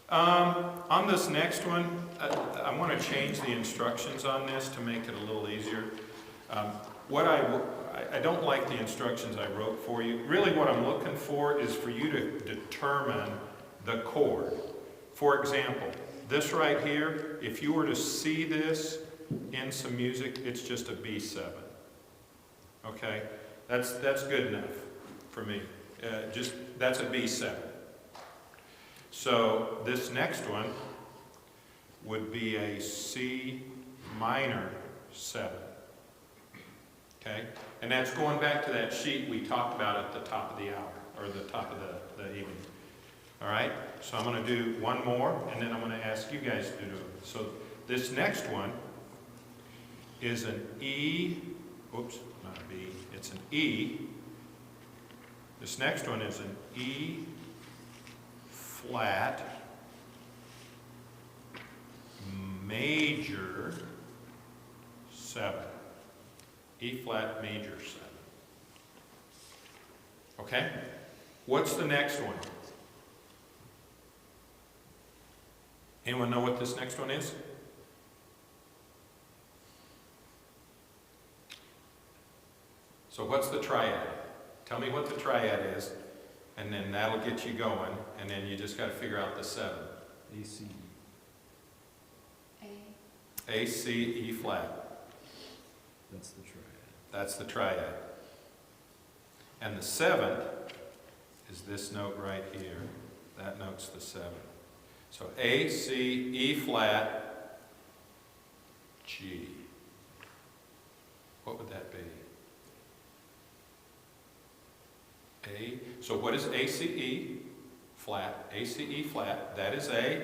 On this next one, I want to change the instructions on this to make it a little easier. I don't like the instructions I wrote for you. Really what I'm looking for is for you to determine the chord. For example, this right here, if you were to see this in some music, it's just a B7. Okay? That's good enough for me. That's a B7. So this next one would be a C minor 7. Okay? And that's going back to that sheet we talked about at the top of the hour, or the top of the evening. All right? So I'm going to do one more, and then I'm going to ask you guys to do it. So this next one is an E, oops, not a B, it's an E. This next one is an E flat major 7. E flat major 7. Okay? What's the next one? Anyone know what this next one is? So what's the triad? Tell me what the triad is, and then that'll get you going, and then you just got to figure out the 7. A, C, E. A. A, C, E flat. That's the triad. That's the triad. And the 7th is this note right here. That note's the 7th. So A, C, E flat, G. What would that be? A. So what is A, C, E flat? A, C, E flat. That is A.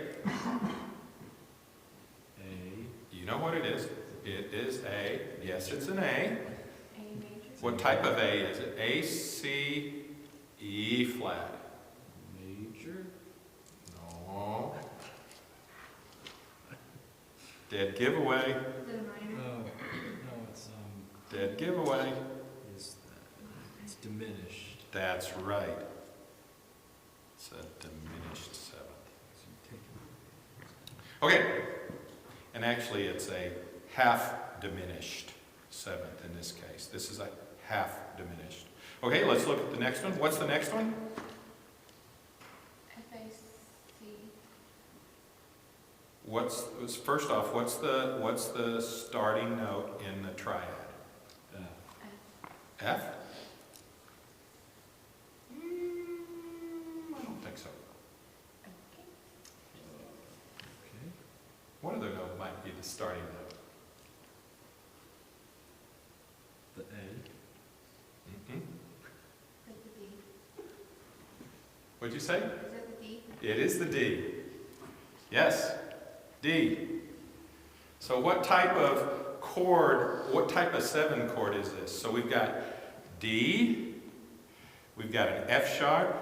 A. You know what it is. It is A. Yes, it's an A. A major. What type of A is it? A, C, E flat. Major? No. Dead giveaway. Is it a minor? No, it's Dead giveaway. is that it's diminished. That's right. It's a diminished 7th. So you take it. Okay. And actually it's a half diminished 7th in this case. This is a half diminished. Okay, let's look at the next one. What's the next one? F A C. First off, what's the starting note in the triad? F. F? I don't think so. Okay. Okay. What other note might be the starting note? The A. Mhm. Is it the D? What'd you say? Is it the D? It is the D. Yes, D. So what type of chord, what type of 7 chord is this? So we've got D, we've got an F sharp,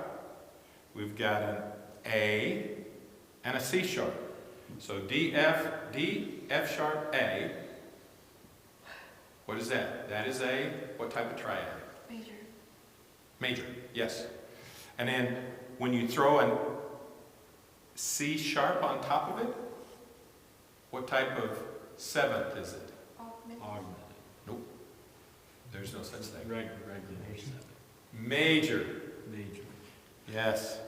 we've got an A, and a C sharp. So D, F sharp, A. What is that? That is a, what type of triad? Major. Major, yes. And then when you throw a C sharp on top of it, what type of 7th is it? Augmented. Augmented. There's no such thing. Regular 7. Major, Major. yes.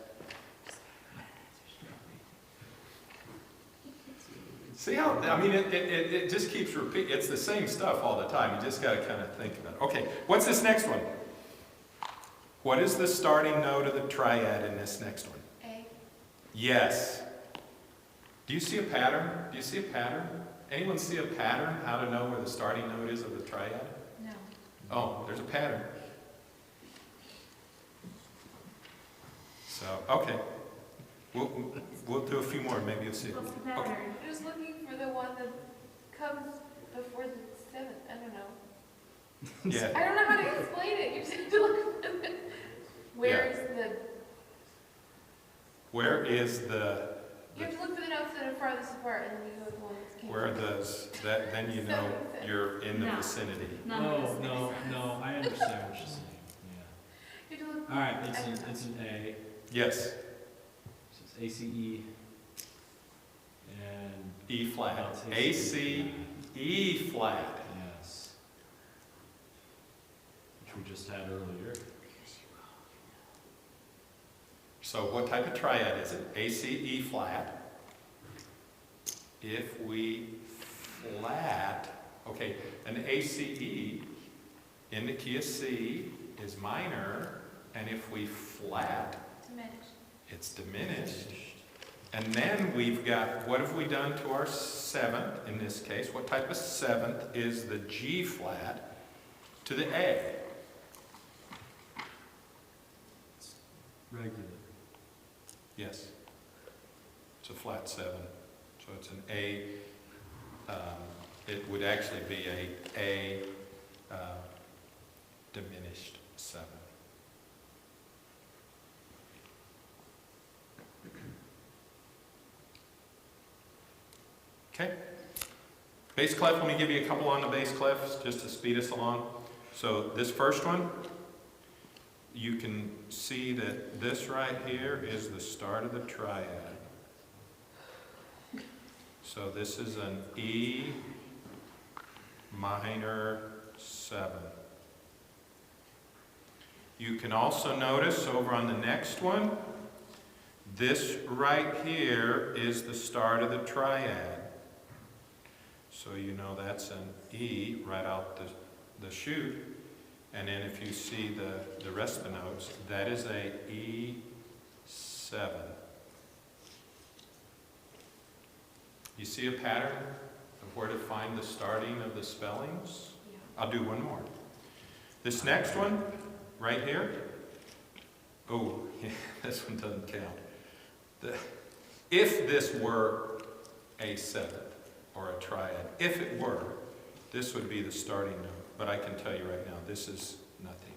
See how, I mean, it just keeps repeating. It's the same stuff all the time. You just got to kind of think about it. Okay, what's this next one? What is the starting note of the triad in this next one? A. Yes. Do you see a pattern? Do you see a pattern? Anyone see a pattern how to know where the starting note is of the triad? No. Oh, there's a pattern. So, okay. We'll do a few more, maybe you'll see it. What's the Okay. pattern? Just looking for the one that comes before the 7th. I don't know. Yeah. I don't know how to explain it. You just have to look for it. Where is the? Where is You have to look for the notes that are farthest apart, and then you go with the one that's came. where are those, that, then you know you're in the No. vicinity. None No, of this makes no, sense. no, I understand what you're saying, yeah. You have to look. All right, I don't know. it's an A, Yes, so it's A, C, E, and. E flat. That's A, C, E flat. Yes. Which we just had earlier. So what type of triad is it? A, C, E flat. If we flat, okay, an A, C, E in the key of C is minor, and if we flat, Diminished. it's diminished. And then we've got, what have we done to our 7th in this case? What type of 7th is the G flat to the A? Regular. Yes. It's a flat 7. So it's an A. It would actually be a diminished 7. Okay. Bass clef, let me give you a couple on the bass clefs just to speed us along. So this first one, you can see that this right here is the start of the triad. So this is an E minor 7. You can also notice over on the next one, this right here is the start of the triad. So you know that's an E right out the chute. And then if you see the rest of the notes, that is a E7. You see a pattern of where to find the starting of the spellings? Yeah. I'll do one more. This next one, right here. Oh, this one doesn't count. If this were a 7th or a triad, if it were, this would be the starting note. But I can tell you right now, this is nothing.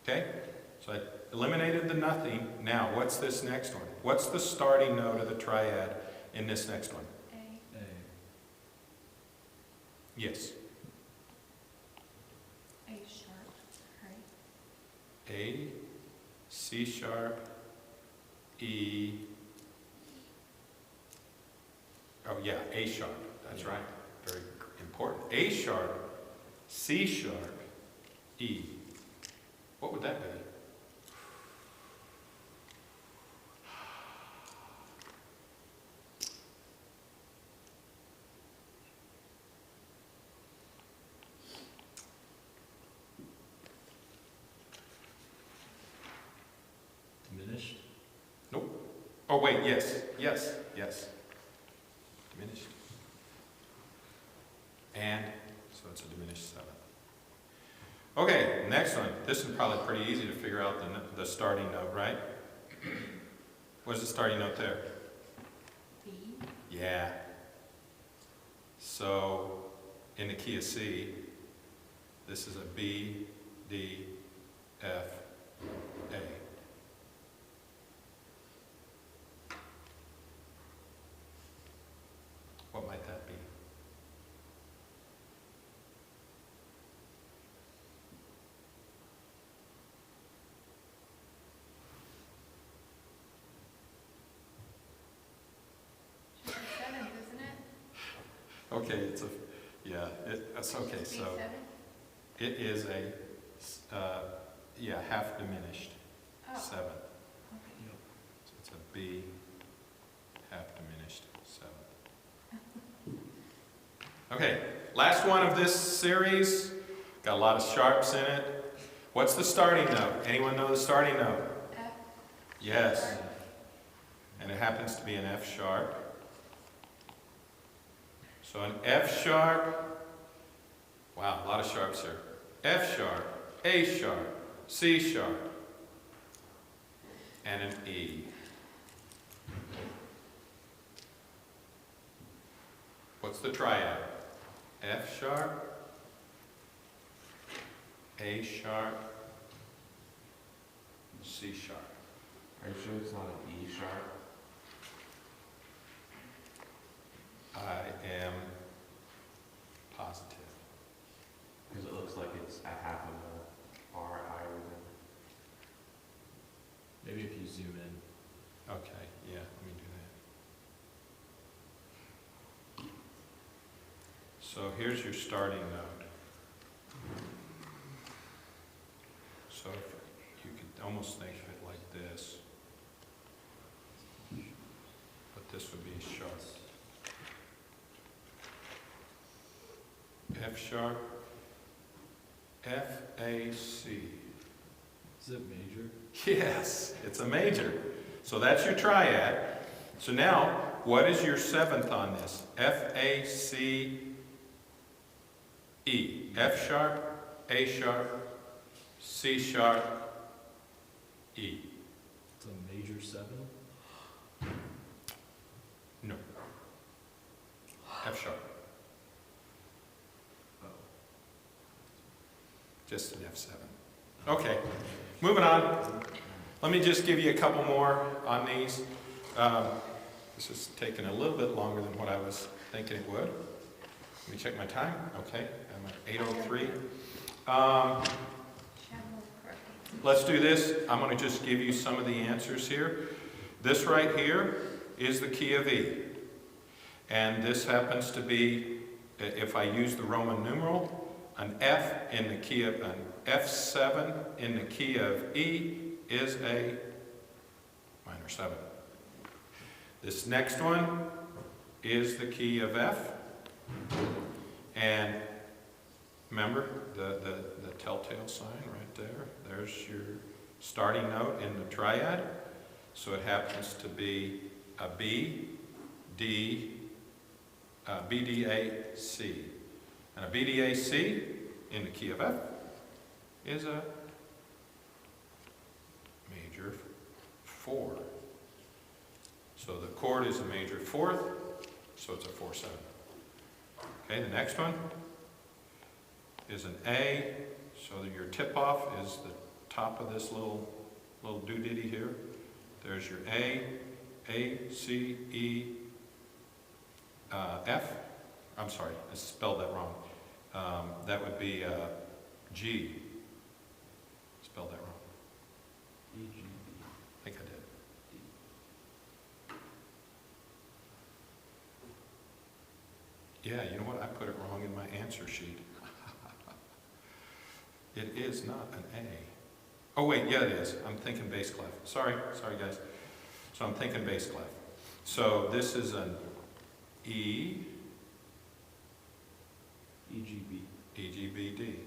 Okay? So I eliminated the nothing. Now, what's this next one? What's the starting note of the triad in this next one? A. A. Yes. A sharp. Right. A, C sharp, E. Oh yeah, A sharp. That's right. Very important. A sharp, C sharp, E. What would that be? Diminished. Oh wait, yes, yes, yes. diminished. And, so it's a diminished seventh. Okay, next one. This is probably pretty easy to figure out the starting note, right? What's the starting note there? B. Yeah. So, in the key of C, this is a B, D, F, A. What might that be? Should be seventh, isn't it? Okay, it's a, yeah, that's okay, B so seven? it is a, yeah, half diminished, Oh, seven. okay. So it's a B, half diminished, seven. Okay, last one of this series. Got a lot of sharps in it. What's the starting note? Anyone know the starting note? F. Yes. And it happens to be an F sharp. So an F sharp, wow, a lot of sharps here. F sharp, A sharp, C sharp, and an E. What's the triad? F sharp, A sharp, C sharp. Are you sure it's not an E sharp? I am positive. Because it looks like it's a half of a bar higher than. Maybe if you zoom in. Okay, yeah, let me do that. So here's your starting note. So if you could almost think of it like this. But this would be sharp. F sharp, F, A, C. Is it major? Yes, it's a major. So that's your triad. So now, what is your seventh on this? F, A, C, E. F sharp, A sharp, C sharp, E. It's a major seven? No. F sharp. Oh. Just an F7. Okay, moving on. Let me just give you a couple more on these. This is taking a little bit longer than what I was thinking it would. Let me check my time. Okay, I'm at 8:03. Let's do this. I'm going to just give you some of the answers here. This right here is the key of E. And this happens to be, if I use the Roman numeral, an F in the key of, an F7 in the key of E is a minor 7. This next one is the key of F. And remember the telltale sign right there? There's your starting note in the triad. So it happens to be a B, D, B, D, A, C. And a B, D, A, C in the key of F is a major 4. So the chord is a major 4th, so it's a 4-7. Okay, the next one is an A, so that your tip-off is the top of this little doodiddy here. There's your A, C, E, F. I'm sorry, I spelled that wrong. That would be G. Spelled that wrong. E, G, B. I think I did. Yeah, you know what? I put it wrong in my answer sheet. It is not an A. Oh wait, yeah it is. I'm thinking bass clef. Sorry guys. So I'm thinking bass clef. So this is an E, E, G, B. E, G, B, D.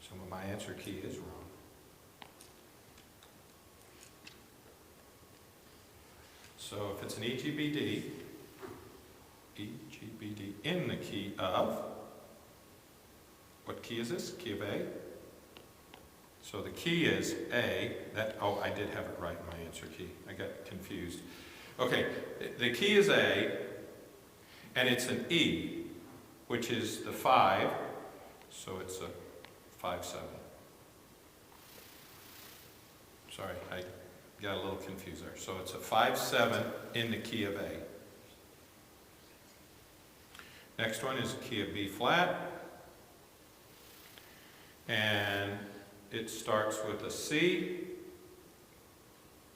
So my answer key is wrong. So if it's an EGBD in the key of, what key is this? Key of A? So the key is A, oh, I did have it right in my answer key. I got confused. Okay, the key is A, and it's an E, which is the 5, so it's a 5/7. Sorry, I got a little confused there. So it's a 5/7 in the key of A. Next one is a key of B flat. And it starts with a C.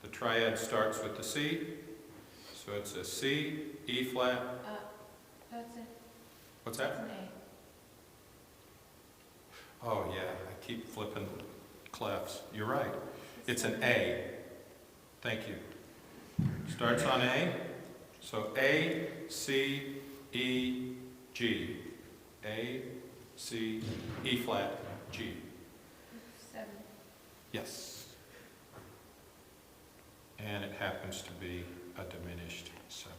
The triad starts with the C. So it's a C, E flat. That's it. What's That's that? an A. Oh, yeah, I keep flipping clefs. You're right. It's an A. Thank you. Starts on A. So A, C, E, G. A, C, E flat, G. 7. Yes. And it happens to be a diminished 7th.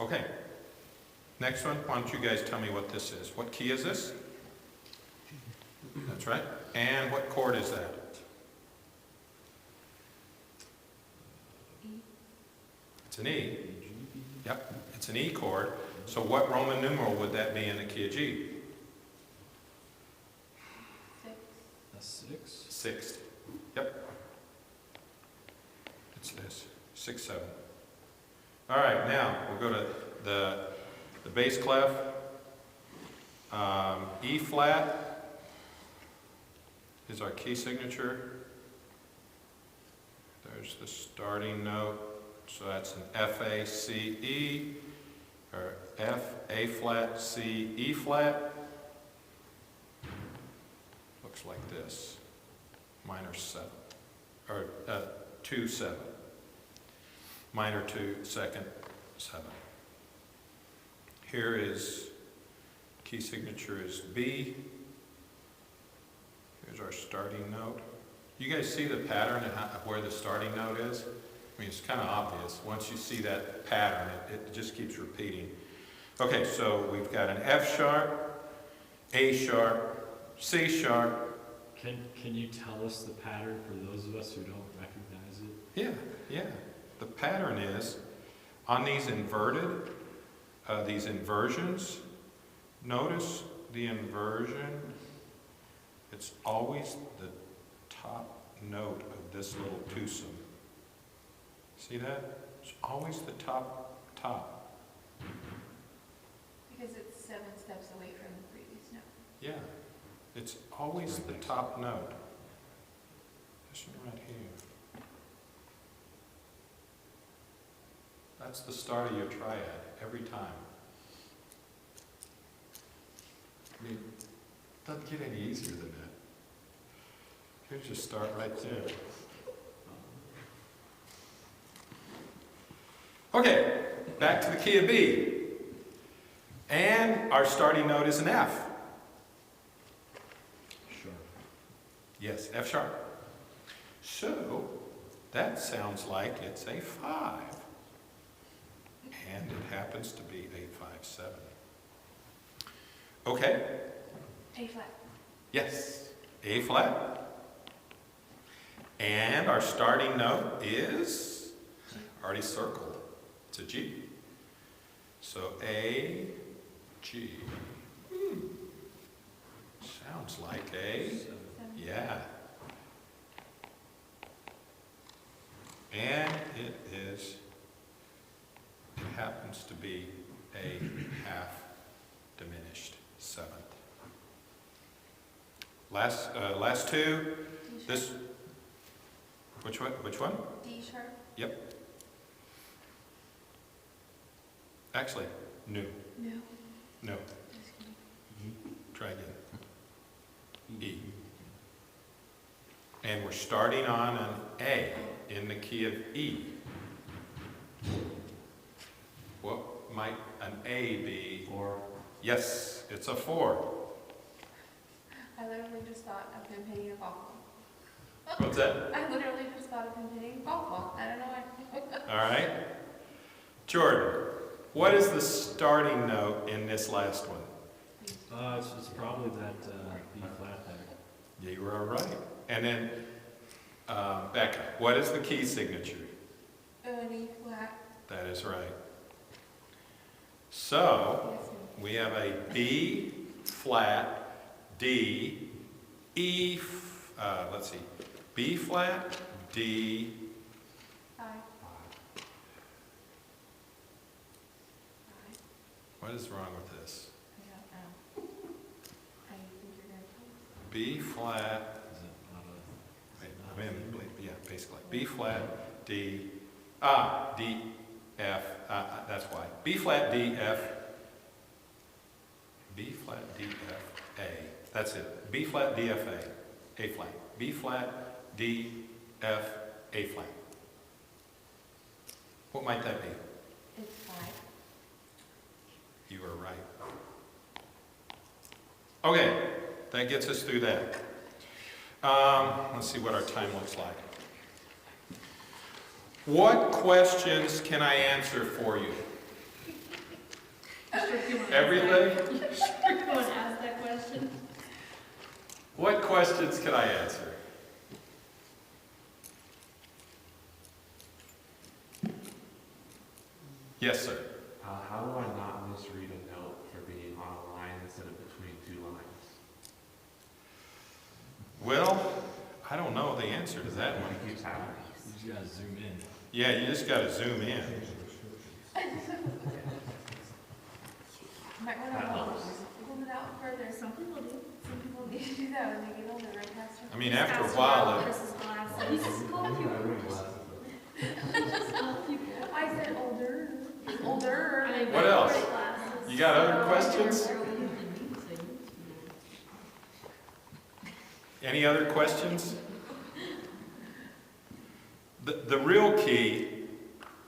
Okay. Next one, why don't you guys tell me what this is? What key is this? That's right. And what chord is that? E. It's an E. Yep, it's an E chord. So what Roman numeral would that be in the key of G? 6. A 6? Sixth. Yep. It's this. 6, 7. All right, now we'll go to the bass clef. E flat is our key signature. There's the starting note. So that's an F, A, C, E, or F, A flat, C, E flat. Looks like this. Minor 7, or 2, 7. Minor 2, second, 7. Here is, key signature is B. Here's our starting note. You guys see the pattern and where the starting note is? I mean, it's kind of obvious. Once you see that pattern, it just keeps repeating. Okay, so we've got an F sharp, A sharp, C sharp. Can you tell us the pattern for those of us who don't recognize it? Yeah. The pattern is, on these inverted, these inversions, notice the inversion, it's always the top note of this little twosome. See that? It's always the top. Because it's 7 steps away from the previous note. Yeah, it's always the top note. This one right here. That's the start of your triad, every time. I mean, it doesn't get any easier than that. Here's your start right there. Okay, back to the key of B. And our starting note is an F. Sure. Yes, F sharp. So, that sounds like it's a 5. And it happens to be a 5/7. Okay, A flat. yes, A flat. And our starting note is, already circled, it's a G. So A, G. Sounds like a, 7. yeah. And it happens to be a half diminished 7th. Last two, D sharp. this, which one? D sharp. Yep. Actually, no. No. Just kidding. Try again. E. And we're starting on an A in the key of E. What might an A be? 4. Yes, it's a 4. I literally just thought of him hitting a golf ball. What's that? I literally just thought of him hitting a golf ball. I don't know why. All right? Jordan, what is the starting note in this last one? It's probably that B flat there. Yeah, you were right. And then, Becca, what is the key signature? An E flat. That is right. So, we have a B flat, D, E, let's see, B flat, D, Five. what is wrong with this? I don't know. How do you think you're gonna play? B flat, Is it not a? wait, I mean, yeah, basically, B flat, D, D, F, that's why. B flat, D, F, B flat, D, F, A. That's it. B flat, D, F, A. A flat. B flat, D, F, A flat. What might that be? It's five. You are right. Okay, that gets us through that. Let's see what our time looks like. What questions can I answer for you? Everything? You want to ask that question? What questions can I answer? Yes, sir. How do I not misread a note for being on a line instead of between two lines? Well, I don't know the answer to that one. It keeps happening. You just gotta zoom in. Yeah, you just gotta zoom in. Might want to hold it out further. Some people do. Some people need to do that when they get older, right, Pastor? I mean, after a while, Chris's glasses. Just call people. Just call people. I said older. Older. I mean, What else? glasses. You got other questions? Any other questions? The real key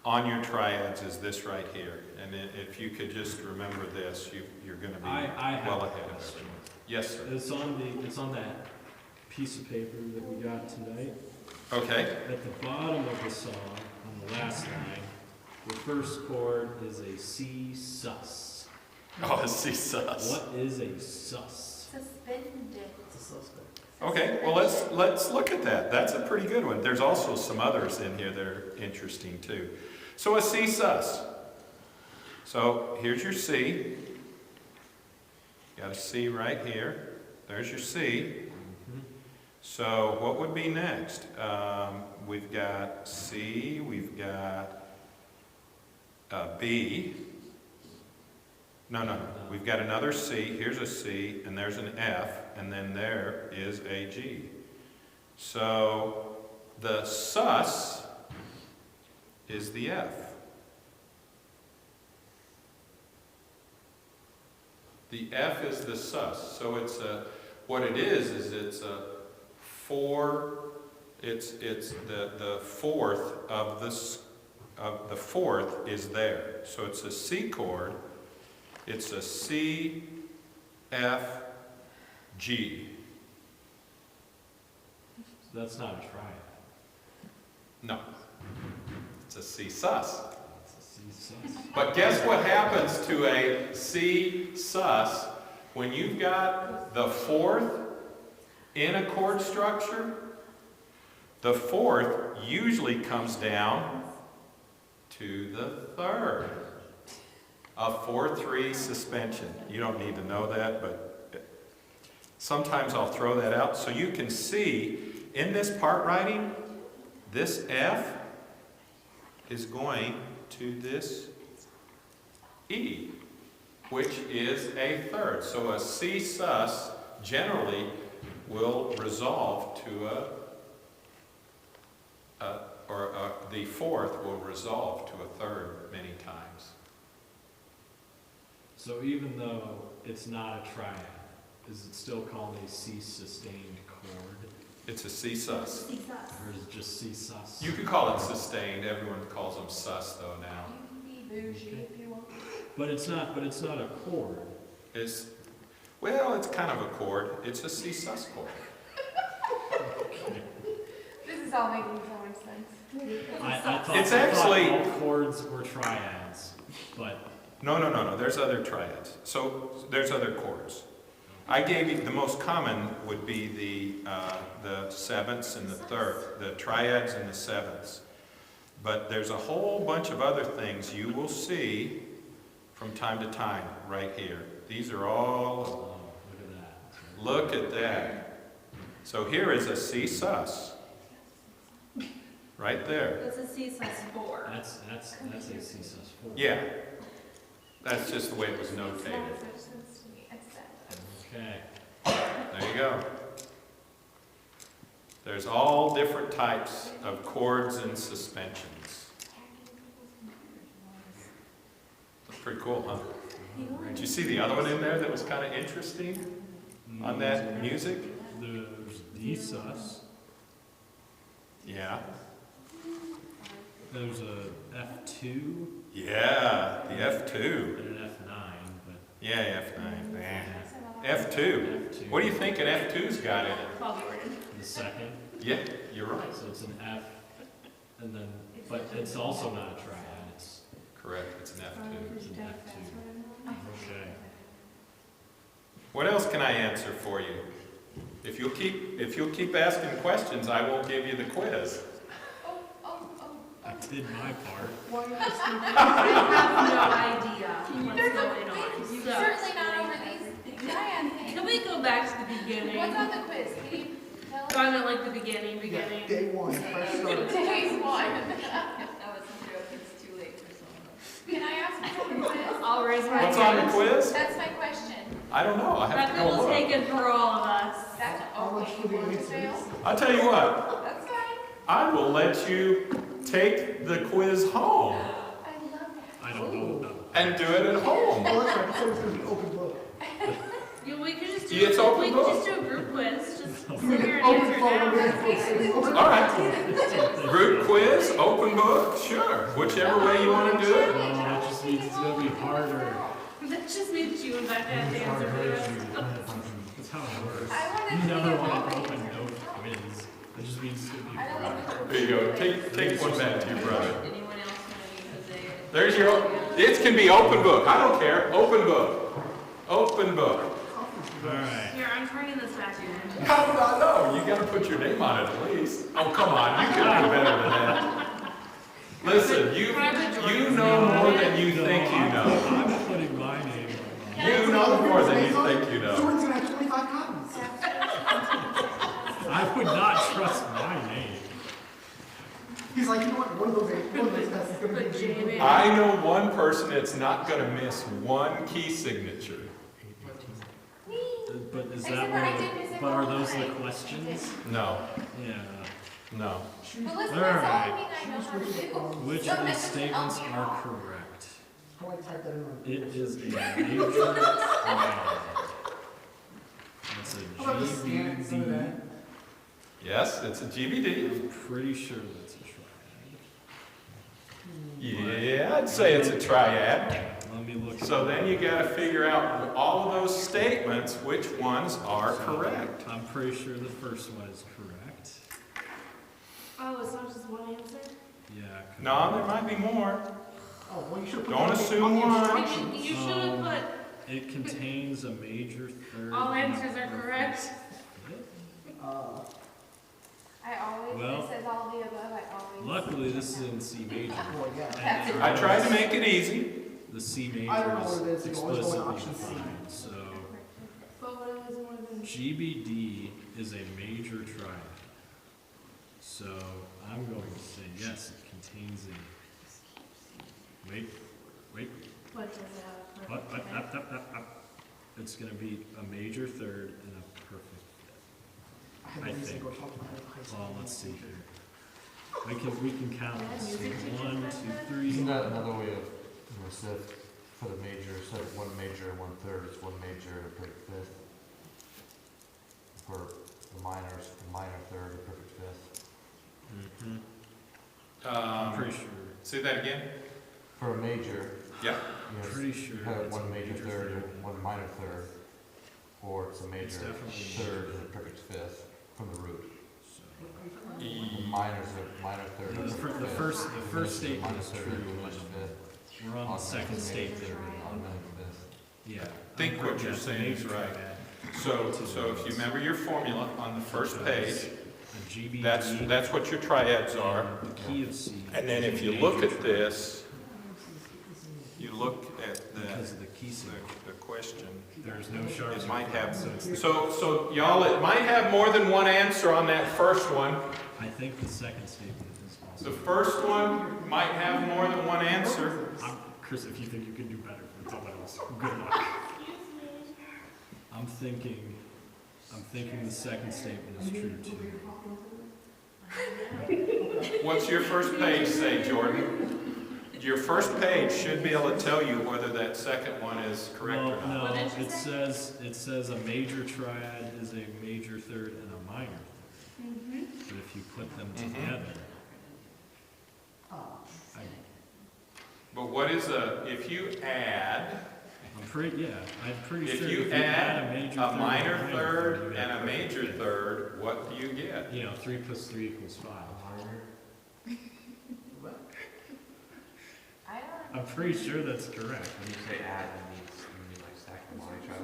on your triads is this right here. And if you could just remember this, you're going to be I have well a ahead of question. everyone. Yes, sir. It's on that piece of paper that we got tonight. Okay. At the bottom of the song, on the last line, the first chord is a C sus. Oh, C sus. What is a sus? Suspended. Okay, well, let's look at that. That's a pretty good one. There's also some others in here that are interesting too. So a C sus. So here's your C. You got a C right here. There's your C. So what would be next? We've got C, we've got B. No. We've got another C. Here's a C, and there's an F, and then there is a G. So the sus is the F. The F is the sus. So it's what it is it's a four. It's the fourth of this. The fourth is there. So it's a C chord. It's a C, F, G. So that's not a triad. No. It's a C sus. It's a C sus. But guess what happens to a C sus when you've got the fourth in a chord structure? The fourth usually comes down to the third. A 4-3 suspension. You don't need to know that, but sometimes I'll throw that out so you can see in this part writing, this F is going to this E, which is a third. So a C sus generally will resolve to the fourth will resolve to a third many times. So even though it's not a triad, is it still called a C sustained chord? It's a C sus. Or is it just C sus? You could call it sustained. Everyone calls them sus though now. You can be bougie if you want. But it's not a chord. It's kind of a chord. It's a C sus chord. This is all making so much I thought, It's I thought actually- all chords were triads, but No, there's other triads. So there's other chords. I gave you, the most common would be the sevenths and the third, the triads and the sevenths. But there's a whole bunch of other things you will see from time to time right here. These are all, oh, look at that. So here is a C sus. Right there. That's a C sus4. that's a C sus4. Yeah. That's just the way it was notated. Okay. There you go. There's all different types of chords and suspensions. That's pretty cool, huh? Did you see the other one in there that was kind of interesting on that music? There's D sus. Yeah. There's a F2 Yeah, the F2. and an F9, but Yeah, F9. yeah. F2. F2. What do you think an F2's got in it? The second, Yeah, you're right. so it's an F, and then, but it's also not a triad. It's Correct, it's an F2. an F2. Okay. What else can I answer for you? If you'll keep asking questions, I won't give you the quiz. I did my part. I have no idea what's going on. So, Certainly not over these triad things. can we go back to the beginning? What's on the quiz? Can you tell us? I meant like the beginning. Day one, fresh start. Day one. That was a joke, it's too late for some of us. Can I ask what's on the quiz? I'll raise my What's on the hand. quiz? That's my question. I don't know, I have That to go was look. taken for all of us. That's How much okay. for the Word answers? fail? I'll tell you what, That's fine. I will let you take the quiz home I love that. I don't know. and do it at home. Oh, that's right, you said it's gonna be open book. We could just do Yeah, it's open we book. could just do a group quiz. Just sit here and Open answer phone, now. open All right, group quiz, open book, sure, whichever way you want to do it. No, that just means it's gonna be harder. That just means you and Becca have to answer for this. That's how it works. I wanted to You never get want home. to open no quiz. That just means it's gonna be I don't harder. even. There you go, take one back to your brother. Anyone else want to be Jose? There's your, it can be open book, I don't care, open book. Open book. Alright. Here, I'm turning this back in. How do I know? You gotta put your name on it at least. Oh, come on, you can do better than that. Listen, you know more than you think you know. I'm putting my name on You know more than you think you know. Jordan's gonna have 25 copies. it. I would not trust my name. He's like, you know what, one of those tests is gonna Put be. Jamie. I know one person that's not gonna miss one key signature. But is Except that for I one did of miss the, it but are all those the right. questions? No, Yeah. no. But listen, Alright. that's all I mean I know how to do. Which Don't of these miss it. statements Oh, are correct? How do I type that in? It is a major triad. It's How about a just scan it instead of GBD. that? Yes, it's a GBD. I'm pretty sure that's a triad. Yeah, I'd say it's a triad. Let me look. So then you gotta figure out all of those statements, which ones are correct. I'm pretty sure the first one is correct. Oh, it's not just one answer? Yeah. could No, be. there might be more. Oh, well, you should put Don't that assume on the one. instructions. You should have put It contains a major third. all and a answers are perfect correct. fifth. I always, Well, it says all the above, I always. Luckily, this is in C major. Well, yeah. That's it. I tried to make it easy. The C major I don't know what it is is, you always go with explicitly option C. defined, so But what was one of them? GBD is a major triad. So I'm going to say yes, it contains a, wait, What does it have? what? It's gonna be a major third and a perfect fifth. I had I to think. go talk to my high school. Well, let's see here. We can count this. So 1, 2, 3. Isn't that another way of, instead of, for the major, instead of one major and one third, it's one major and a perfect fifth? For the minors, the minor third, a perfect fifth. I'm pretty sure. Say that again? For a major, Yeah. you Pretty sure have it's one a major major third third. and one minor third, or it's a It's major definitely a third major and a perfect fifth from the root. So The minor's a minor third. The first statement Minor is third, true. diminished fifth. We're on the second statement. Automatic fifth. Yeah. Think what you're saying is right. So if you remember your formula on the first page, A GBG. that's what your triads are. The key of C. And then if you look at this, you look at Because of the key sign. the question, There's no sharp. it might have, so it's the- so y'all, it might have more than one answer on that first one. I think the second statement is The also. first one might have more than one answer. Chris, if you think you can do better than someone else, good luck. I'm thinking the second statement is true too. What's your first page say, Jordan? Your first page should be able to tell you whether that second one is correct or Well, not. no, it says a major triad is a major third and a minor third. Mm-hmm. But if you put them Mhm. together, But what is if you add, I'm pretty if sure you if add a major a third minor and third you and have a major third, what do you get? 3 plus 3 equals 5. I don't. I'm pretty sure that's correct. When you say add, you mean like stack them on each other?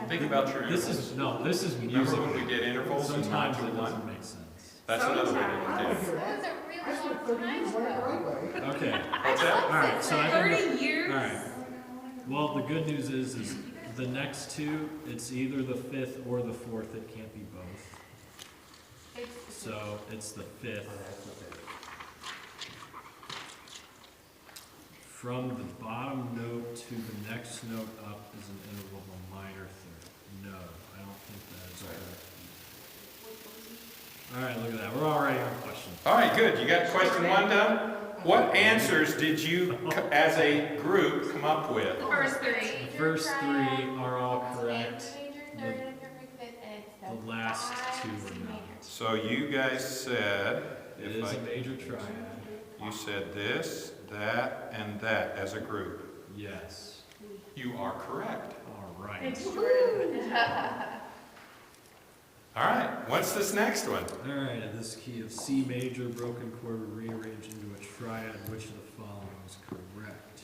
Think about your This intervals. is Remember music. when we did intervals and Sometimes not to it one? doesn't make sense. That's another way to I look don't at it. hear That was that. a really I spent long 30 time years learning the ago. right way. Okay. What's that? All right. So I think. 30 years? All right. Well, the good news is the next two, it's either the fifth or the fourth. It can't be both. It's So it's the fifth. From the bottom note to the next note up is an interval of a minor third. No, I don't think that is correct. All right, look at that. We're already on question. All right, good. You got question one done? What answers did you, as a group, come up with? the first three. The first three are all correct. Major third and a perfect fifth, and it's The last five two are not. majors. So you guys said, It if is I, a major triad. you said this, that, and that as a group. Yes. You are correct. All right. Thanks, Jordan. All right, what's this next one? All right, in this key of C major, broken chord rearranged into a triad, which of the following is correct?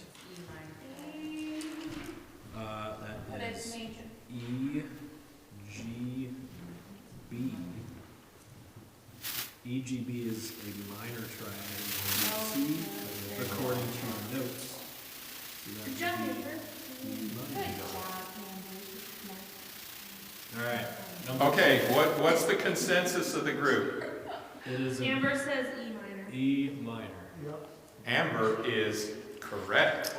But That it's is major. E, G, B. E, G, B is a minor triad in C, according to the notes. So that Good job, would be Amber. E Good minor. job, Amber. All right. number Okay, what's the consensus of the group? It is a Amber says E minor. E minor. Yep. Amber is correct.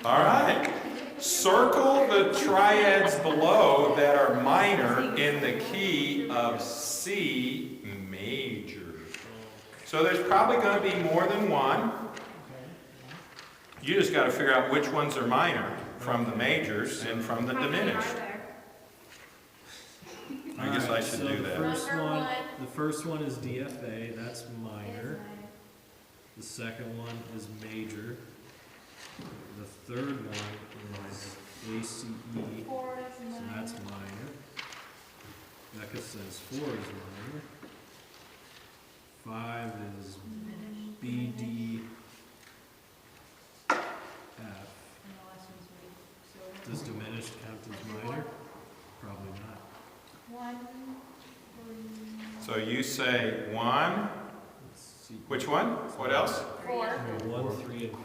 All right. Circle the triads below that are minor in the key of C major. So there's probably going to be more than one. You just got to figure out which ones are minor from the majors and from the How many are diminished. there? I guess I Alright, should so do the that. first one is DFA, that's It is minor. The second one is major. The third one is ACE, Four is so minor. that's minor. Becca says 4 is minor. 5 is BD, F. Does diminished count as minor? Probably not. 1, 3, So you say 1, Let's see. which one? What else? 4. 1, 3, and 4.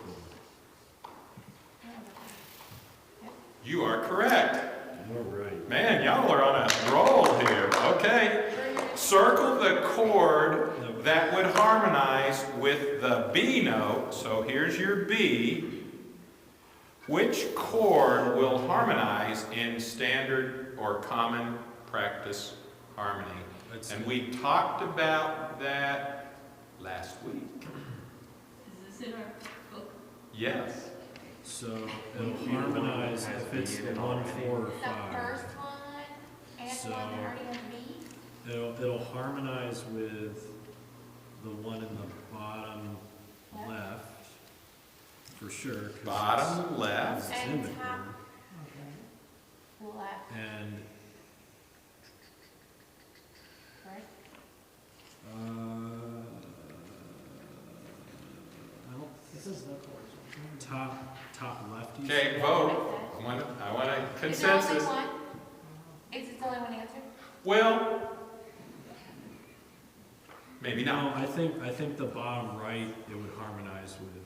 You are correct. All right. Man, y'all are on a roll here. Okay. Circle the chord that would harmonize with the B note. So here's your B. Which chord will harmonize in standard or common practice harmony? And we talked about that last week. Is this in our book? Yes. So it'll harmonize if it's the 1, 4, or The 5. first one and the So- one that already has B. It'll harmonize with the one in the bottom left, for sure. 'cause Bottom left. It's in the And top. chord. Left. And says no chords. Top left. you Okay, said? vote. I want a consensus. Is it only one? Is it only one answer? Well, maybe No, not. I think the bottom right, it would harmonize with,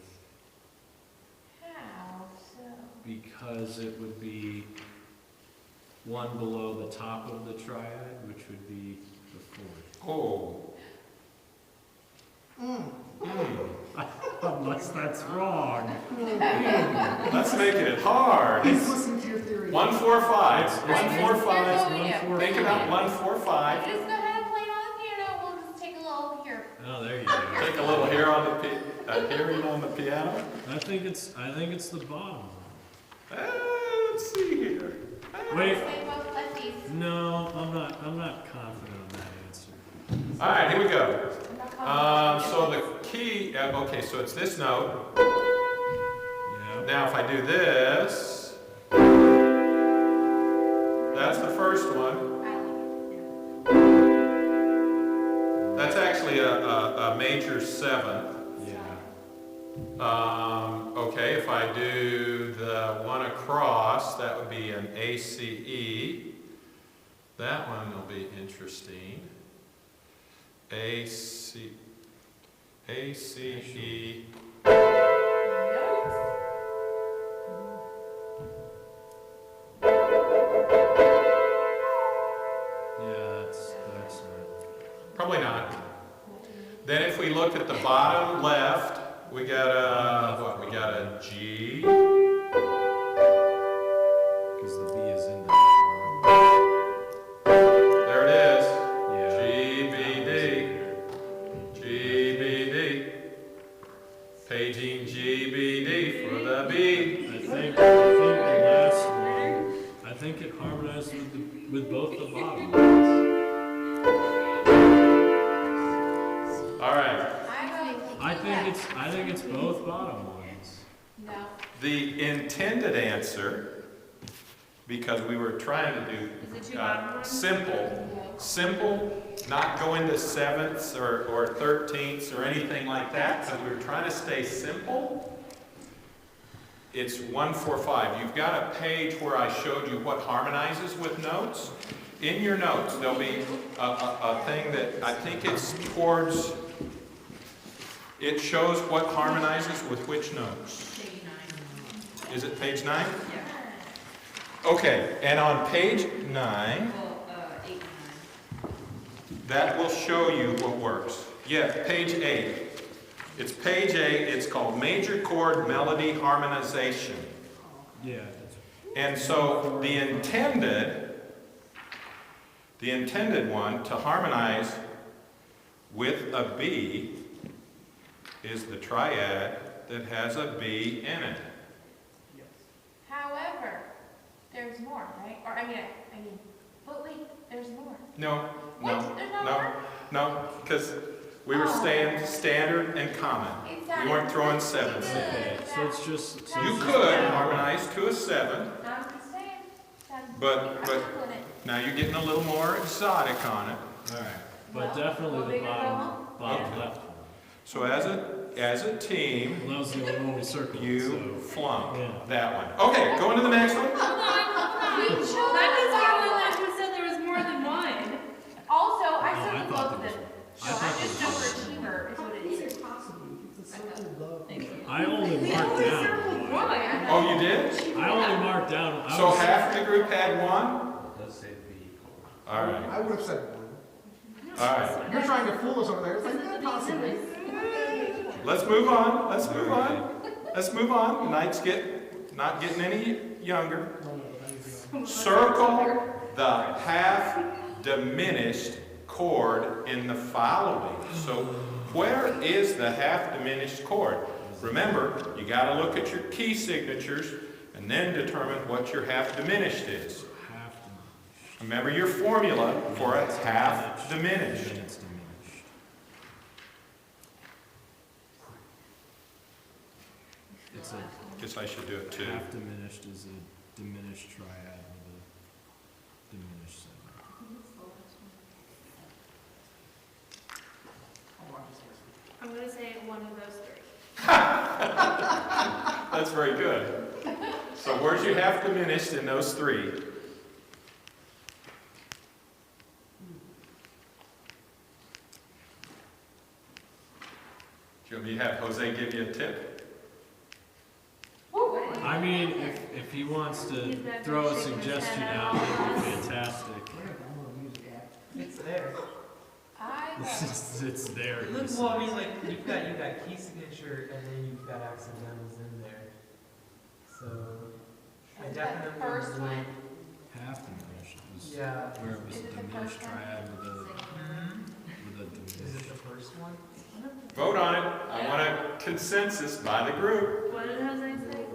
How so? because it would be one below the top of the triad, which would be the fourth. Oh. Unless that's wrong. Let's make it hard. He's listening to your theory. 1, 4, 5. It's- 1, 4, 5. Here's what we do. Think about 1, 4, If 5. you just know how to play it on the piano, we'll just take a little here. Oh, there you go. Take a little hair on the hearing on the piano. I think it's the bottom one. Let's see here. Wait. Say both lefties. No, I'm not confident on that answer. All right, here we go. I'm not confident. So the key, okay, so it's this note. Yeah. Now if I do this, that's the first one. I like That's actually a major 7th. Yeah. Okay, if I do the one across, that would be an ACE. That one will be interesting. ACE. Notes. Yeah, that's not. Probably not. Then if we look at the bottom left, we got we got a G. Because the B is in that. There it is. Yeah. G, B, D. G, B, D. Paging G, B, D for the B. I think the last one, I think it harmonized with both the bottom ones. All right. I think it's both bottom ones. No. The intended answer, because we were trying to do Is it two bottom ones? simple, not go into 7ths or 13ths or anything like that, because we were trying to stay simple. It's 1, 4, 5. You've got a page where I showed you what harmonizes with notes. In your notes, there'll be a thing that I think it's towards, it shows what harmonizes with which notes. Page 9. Is it page 9? Yeah. Okay, and on page 9, Well, 8 and 9. that will show you what works. Yeah, page 8. It's page 8, it's called Major Chord Melody Harmonization. Yeah. And so the intended one to harmonize with a B is the triad that has a B in it. However, there's more, right? Or I mean, but wait, there's more. No, What? There's not more? no, because we were staying standard and common. We weren't throwing 7s. Okay, so it's just. You could harmonize to a 7, I'm just saying. That's- But- I'm but- doing it. now you're getting a little more exotic on it. Alright. But Well, definitely well, the bigger bottom Yeah. left one. So as a team, Well, that was the only one we circled, you so. flunk Yeah. that one. Okay, going to the next one. Hold on. That is the only one who said there was more than one. Also, I Oh, I circled thought both of there them. was- No, I I'm thought just there was- overachiever is what it Is is. it possible? It's a circle love. Thank you. I only marked down. Why? Oh, you did? I only marked down. I So was- half the group had one? It does say B chord. All right, I would have said one. all right. You're trying to fool us over there. It's like, yeah, possibly. Let's move on, let's move on. Let's move on. The night's not getting any younger. Circle the half diminished chord in the following. So where is the half diminished chord? Remember, you got to look at your key signatures and then determine what your half diminished is. Half diminished. Remember your formula for a half diminished. It's diminished. It's a Guess I should do it too. half diminished is a diminished triad with a diminished seven. I'm gonna say one of those three. That's very good. So where's your half diminished in those three? Do you want me to have Jose give you a tip? I mean, if he wants to throw a suggestion out, that'd be fantastic. It's there. It's there. Well, I mean, like, you've got key signature, and then you've got accidentals in there. So, I Is that the definitely first would- one? Half diminished was Yeah. where it was Is a it the diminished first one? triad with a Is it diminished. the first one? Vote on it. I want a consensus by the group. What did Jose say?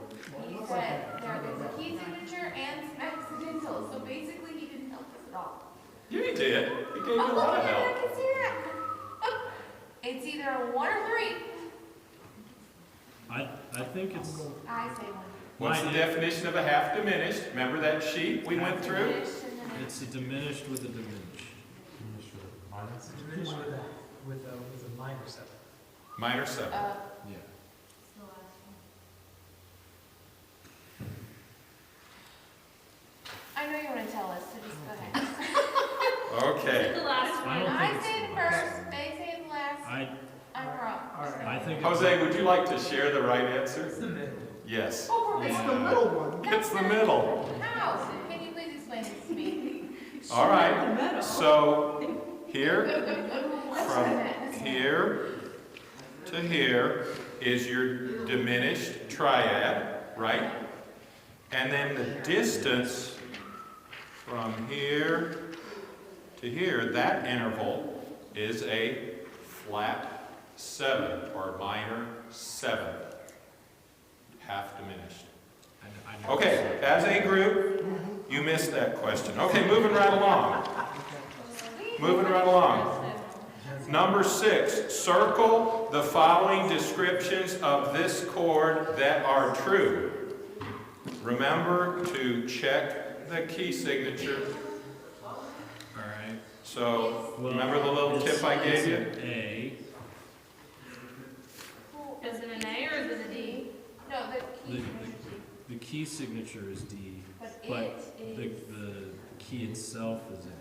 He said there's a key signature and some accidental, so basically he didn't help us at all. Yeah, he did. He gave you a Oh, lot of yeah, help. I can see that. It's either a 1 or 3. I think it's, I say 1. What's the Mine- definition of a half diminished? Remember that sheet we went through? Diminished and then it's a diminished with a diminish. Finish with a minus. It's diminished with a minor 7. Minor 7. Yeah. I know you want to tell us, so just go ahead. Okay. The last I one. don't I think it's say the the last. first, they say the last. I'm wrong. All right. I think. Jose, would you like to share the right answer? It's the middle. Yes. Oh, It's the middle one. It's the middle. How? Can you please explain this to me? All right. So here, from here to here is your diminished triad, right? And then the distance from here to here, that interval is a flat 7 or minor 7, half diminished. I know. Okay, as a group, you missed that question. Okay, moving right along. Moving right along. Number 6, circle the following descriptions of this chord that are true. Remember to check the key signature. All right. So, Well, remember the little it's- tip I gave it's you? an A. Is it an A or is it a D? No, the The, key. the key signature is D, But but it the, is. the key itself is an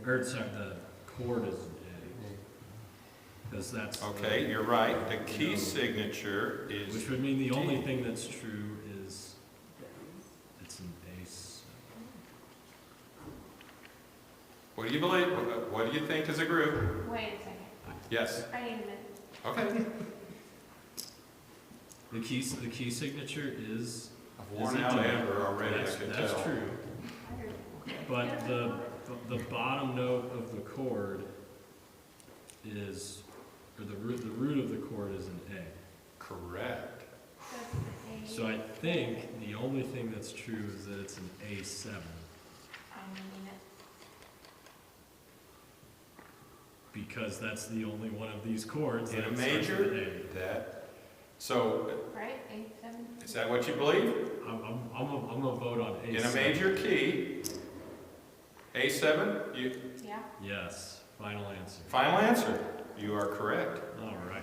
A. Or, sorry, the chord is an A. Because that's. the- Okay, you're right. The key signature is, Which would mean the only thing that's true is it's an ace. what do you believe? What do you think as a group? Wait a second. Yes. I need a minute. Okay. The key signature is. I've worn is a out D. Amber already, I That's, can that's tell. true. But the bottom note of the chord is, or the root of the chord is an A. Correct. That's the A. So I think the only thing that's true is that it's an A7. I mean it. Because that's the only one of these chords In that a starts with major, an that, so, Right? A7? is that what you believe? A. I'm a vote on A7. In a major key, A7, you, Yeah. Yes, final answer. final answer. You are correct. All right.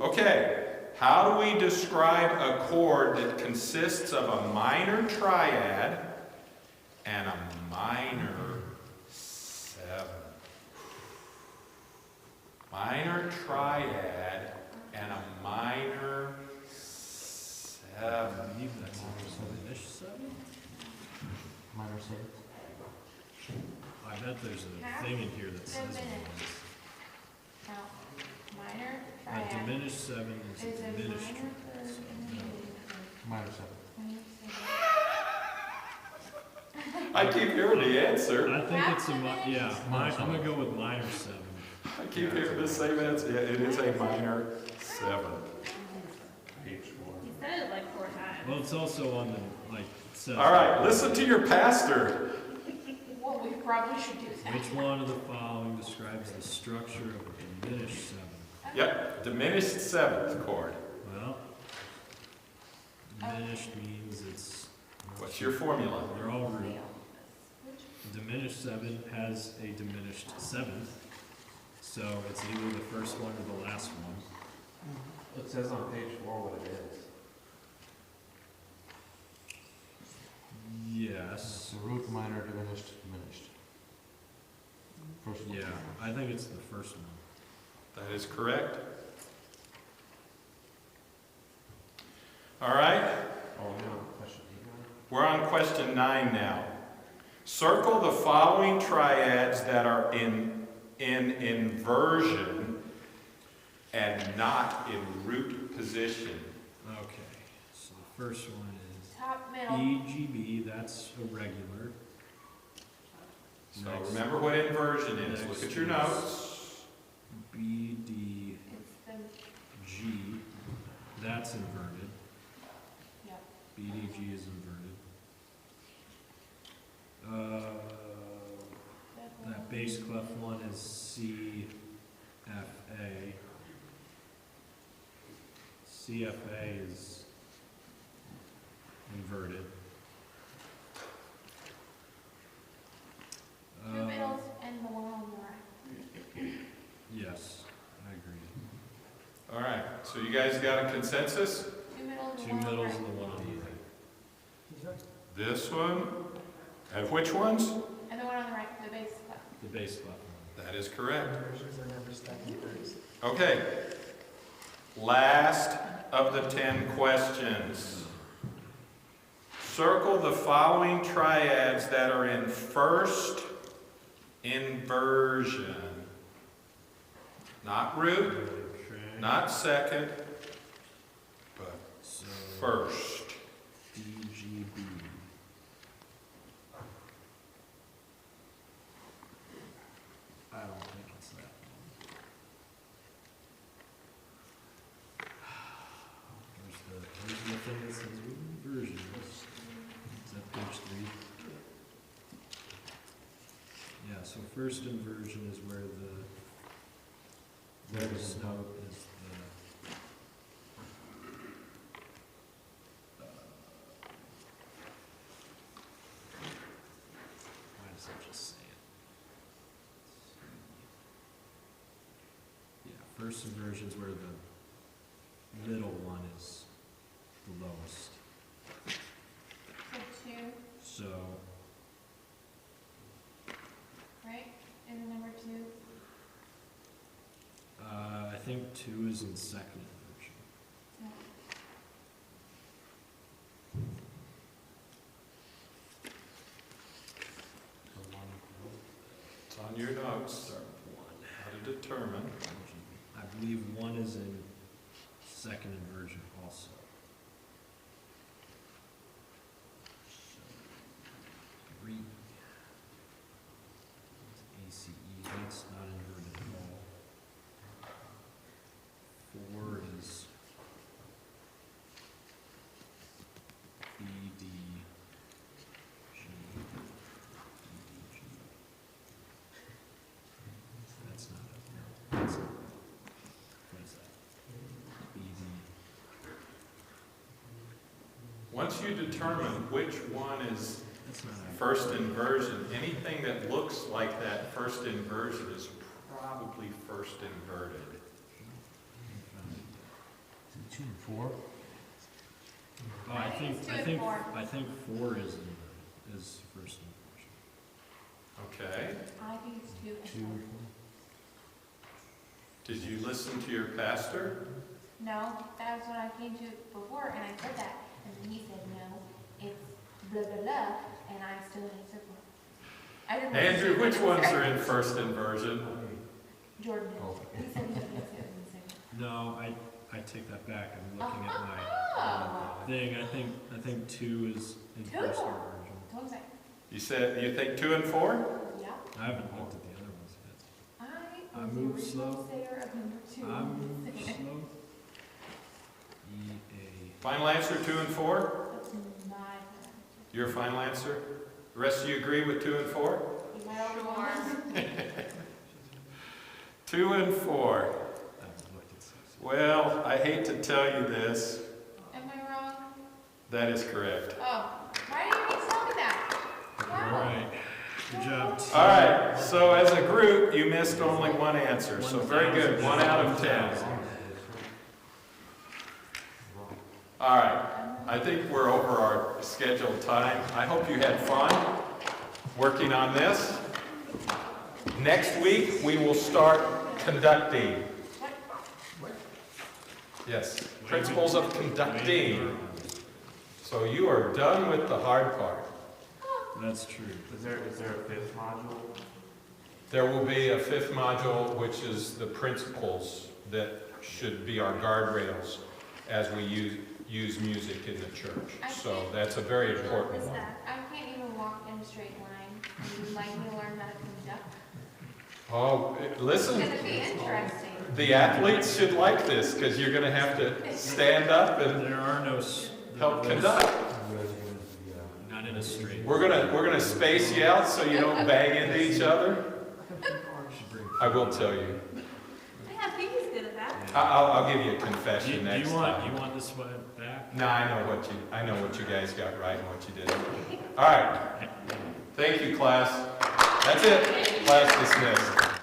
Okay, how do we describe a chord that consists of a minor triad and a minor 7? Minor triad and a minor 7. I believe that's a diminished 7. Minor 7. I bet there's a thing in here that says what it is. Now, minor A triad diminished 7 is is a a diminished. minor third and a major Minor 7. third. I keep hearing the answer. I think it's a, yeah, I'm gonna go with minor 7. I keep hearing the same answer. Yeah, it is a minor 7. He said it like 4 times. Well, it's also on the, like, it says. All right, listen to your pastor. Well, we probably should do that. Which one of the following describes the structure of a diminished 7? Yep, diminished 7th chord. Well, diminished means it's. What's your formula? They're all root. Diminished 7 has a diminished 7th, so it's either the first one or the last one. It says on page 4 what it is. Yes. So root, minor, diminished, diminished. First one. Yeah, I think it's the first one. That is correct. All right, Oh, no, question 8 we're on question 9 now. Circle the following triads that are in inversion and not in root position. Okay, so the first one is Top, middle. EGB, that's a regular. So Next. remember what inversion is. Look at your Next is- notes. BDG, It's the, that's inverted. yep. BDG is inverted. That bass clef one is CFA. CFA is inverted. Two middles and the one on the right. Yes, I agree. All right, so you guys got a consensus? Two middles and Two one on the middles right. and the one on the right. He's right. This one? And which ones? And the one on the right, the base clef. The bass clef one. That is correct. Inversions are never stacked inverts. Okay. Last of the 10 questions. Circle the following triads that are in first inversion. Not root, Okay. not second, but So, first. DGB. I don't think it's that one. Here's the thing that says inversions. Is that page 3? Yeah, so first inversion is where the lowest note is the why does it just say it? Yeah, first inversion is where the middle one is the lowest. So two, So, right? And the number two. I think 2 is in second inversion. No. It's on your notes. Start with 1. How to determine. I believe 1 is in second inversion also. So, 3 is ACE, that's not inverted at all. 4 is BDG. That's not a, no, that's not, what is that? BD. Once you determine which one is That's not a, first inversion, anything that looks like that first inversion is probably first inverted. 2 and 4? oh, I think it's 2 and 4. I think 4 is inverted, is first inversion. Okay. I think it's 2 and 2 4. and Did you listen to your pastor? No, that was what I came to before, and I said that, and then he said, no, it's blah, blah, blah, and I'm still in a circle. I didn't. Andrew, which ones are in first inversion? Jordan did. Oh. He said he gets it in the second. No, I take that back, I'm looking at my Oh. thing, I think 2 is in 2? first inversion. That's what I'm saying. You said you think 2 and 4? Yeah. I haven't looked at the other ones yet. I I was the move original slow. sayer of number 2. I move slow. EA. Final answer, 2 and 4? That's my plan. Your final answer? The rest of you agree with 2 and 4? You might already want 2 and 4. I haven't looked at 6. Well, I hate to tell you this. Am I wrong? That is correct. Oh, why didn't you tell me that? All Wow. right, good job. T. All right, so as a group, you missed only one answer, so very good, 1 out of 10. All right, I think we're over our scheduled time. I hope you had fun working on this. Next week, we will start conducting. Yes, principles of conducting. So you are done with the hard part. That's true. Is there a fifth module? There will be a fifth module, which is the principles that should be our guardrails as we use music in the church. So that's a very important What's one. that? I can't even walk in a straight line. Would you like me to learn how to conduct? Oh, listen, It's gonna be interesting. the athletes should like this because you're going to have to stand up and There are no, help conduct. not in a straight. We're gonna space you out so you don't bang into each other. I will tell you. I think he's good at that. I'll give you a Do confession you next time. want this one back? No, I know what you guys got right and what you didn't. All right. Thank you, class. That's it. Class dismissed.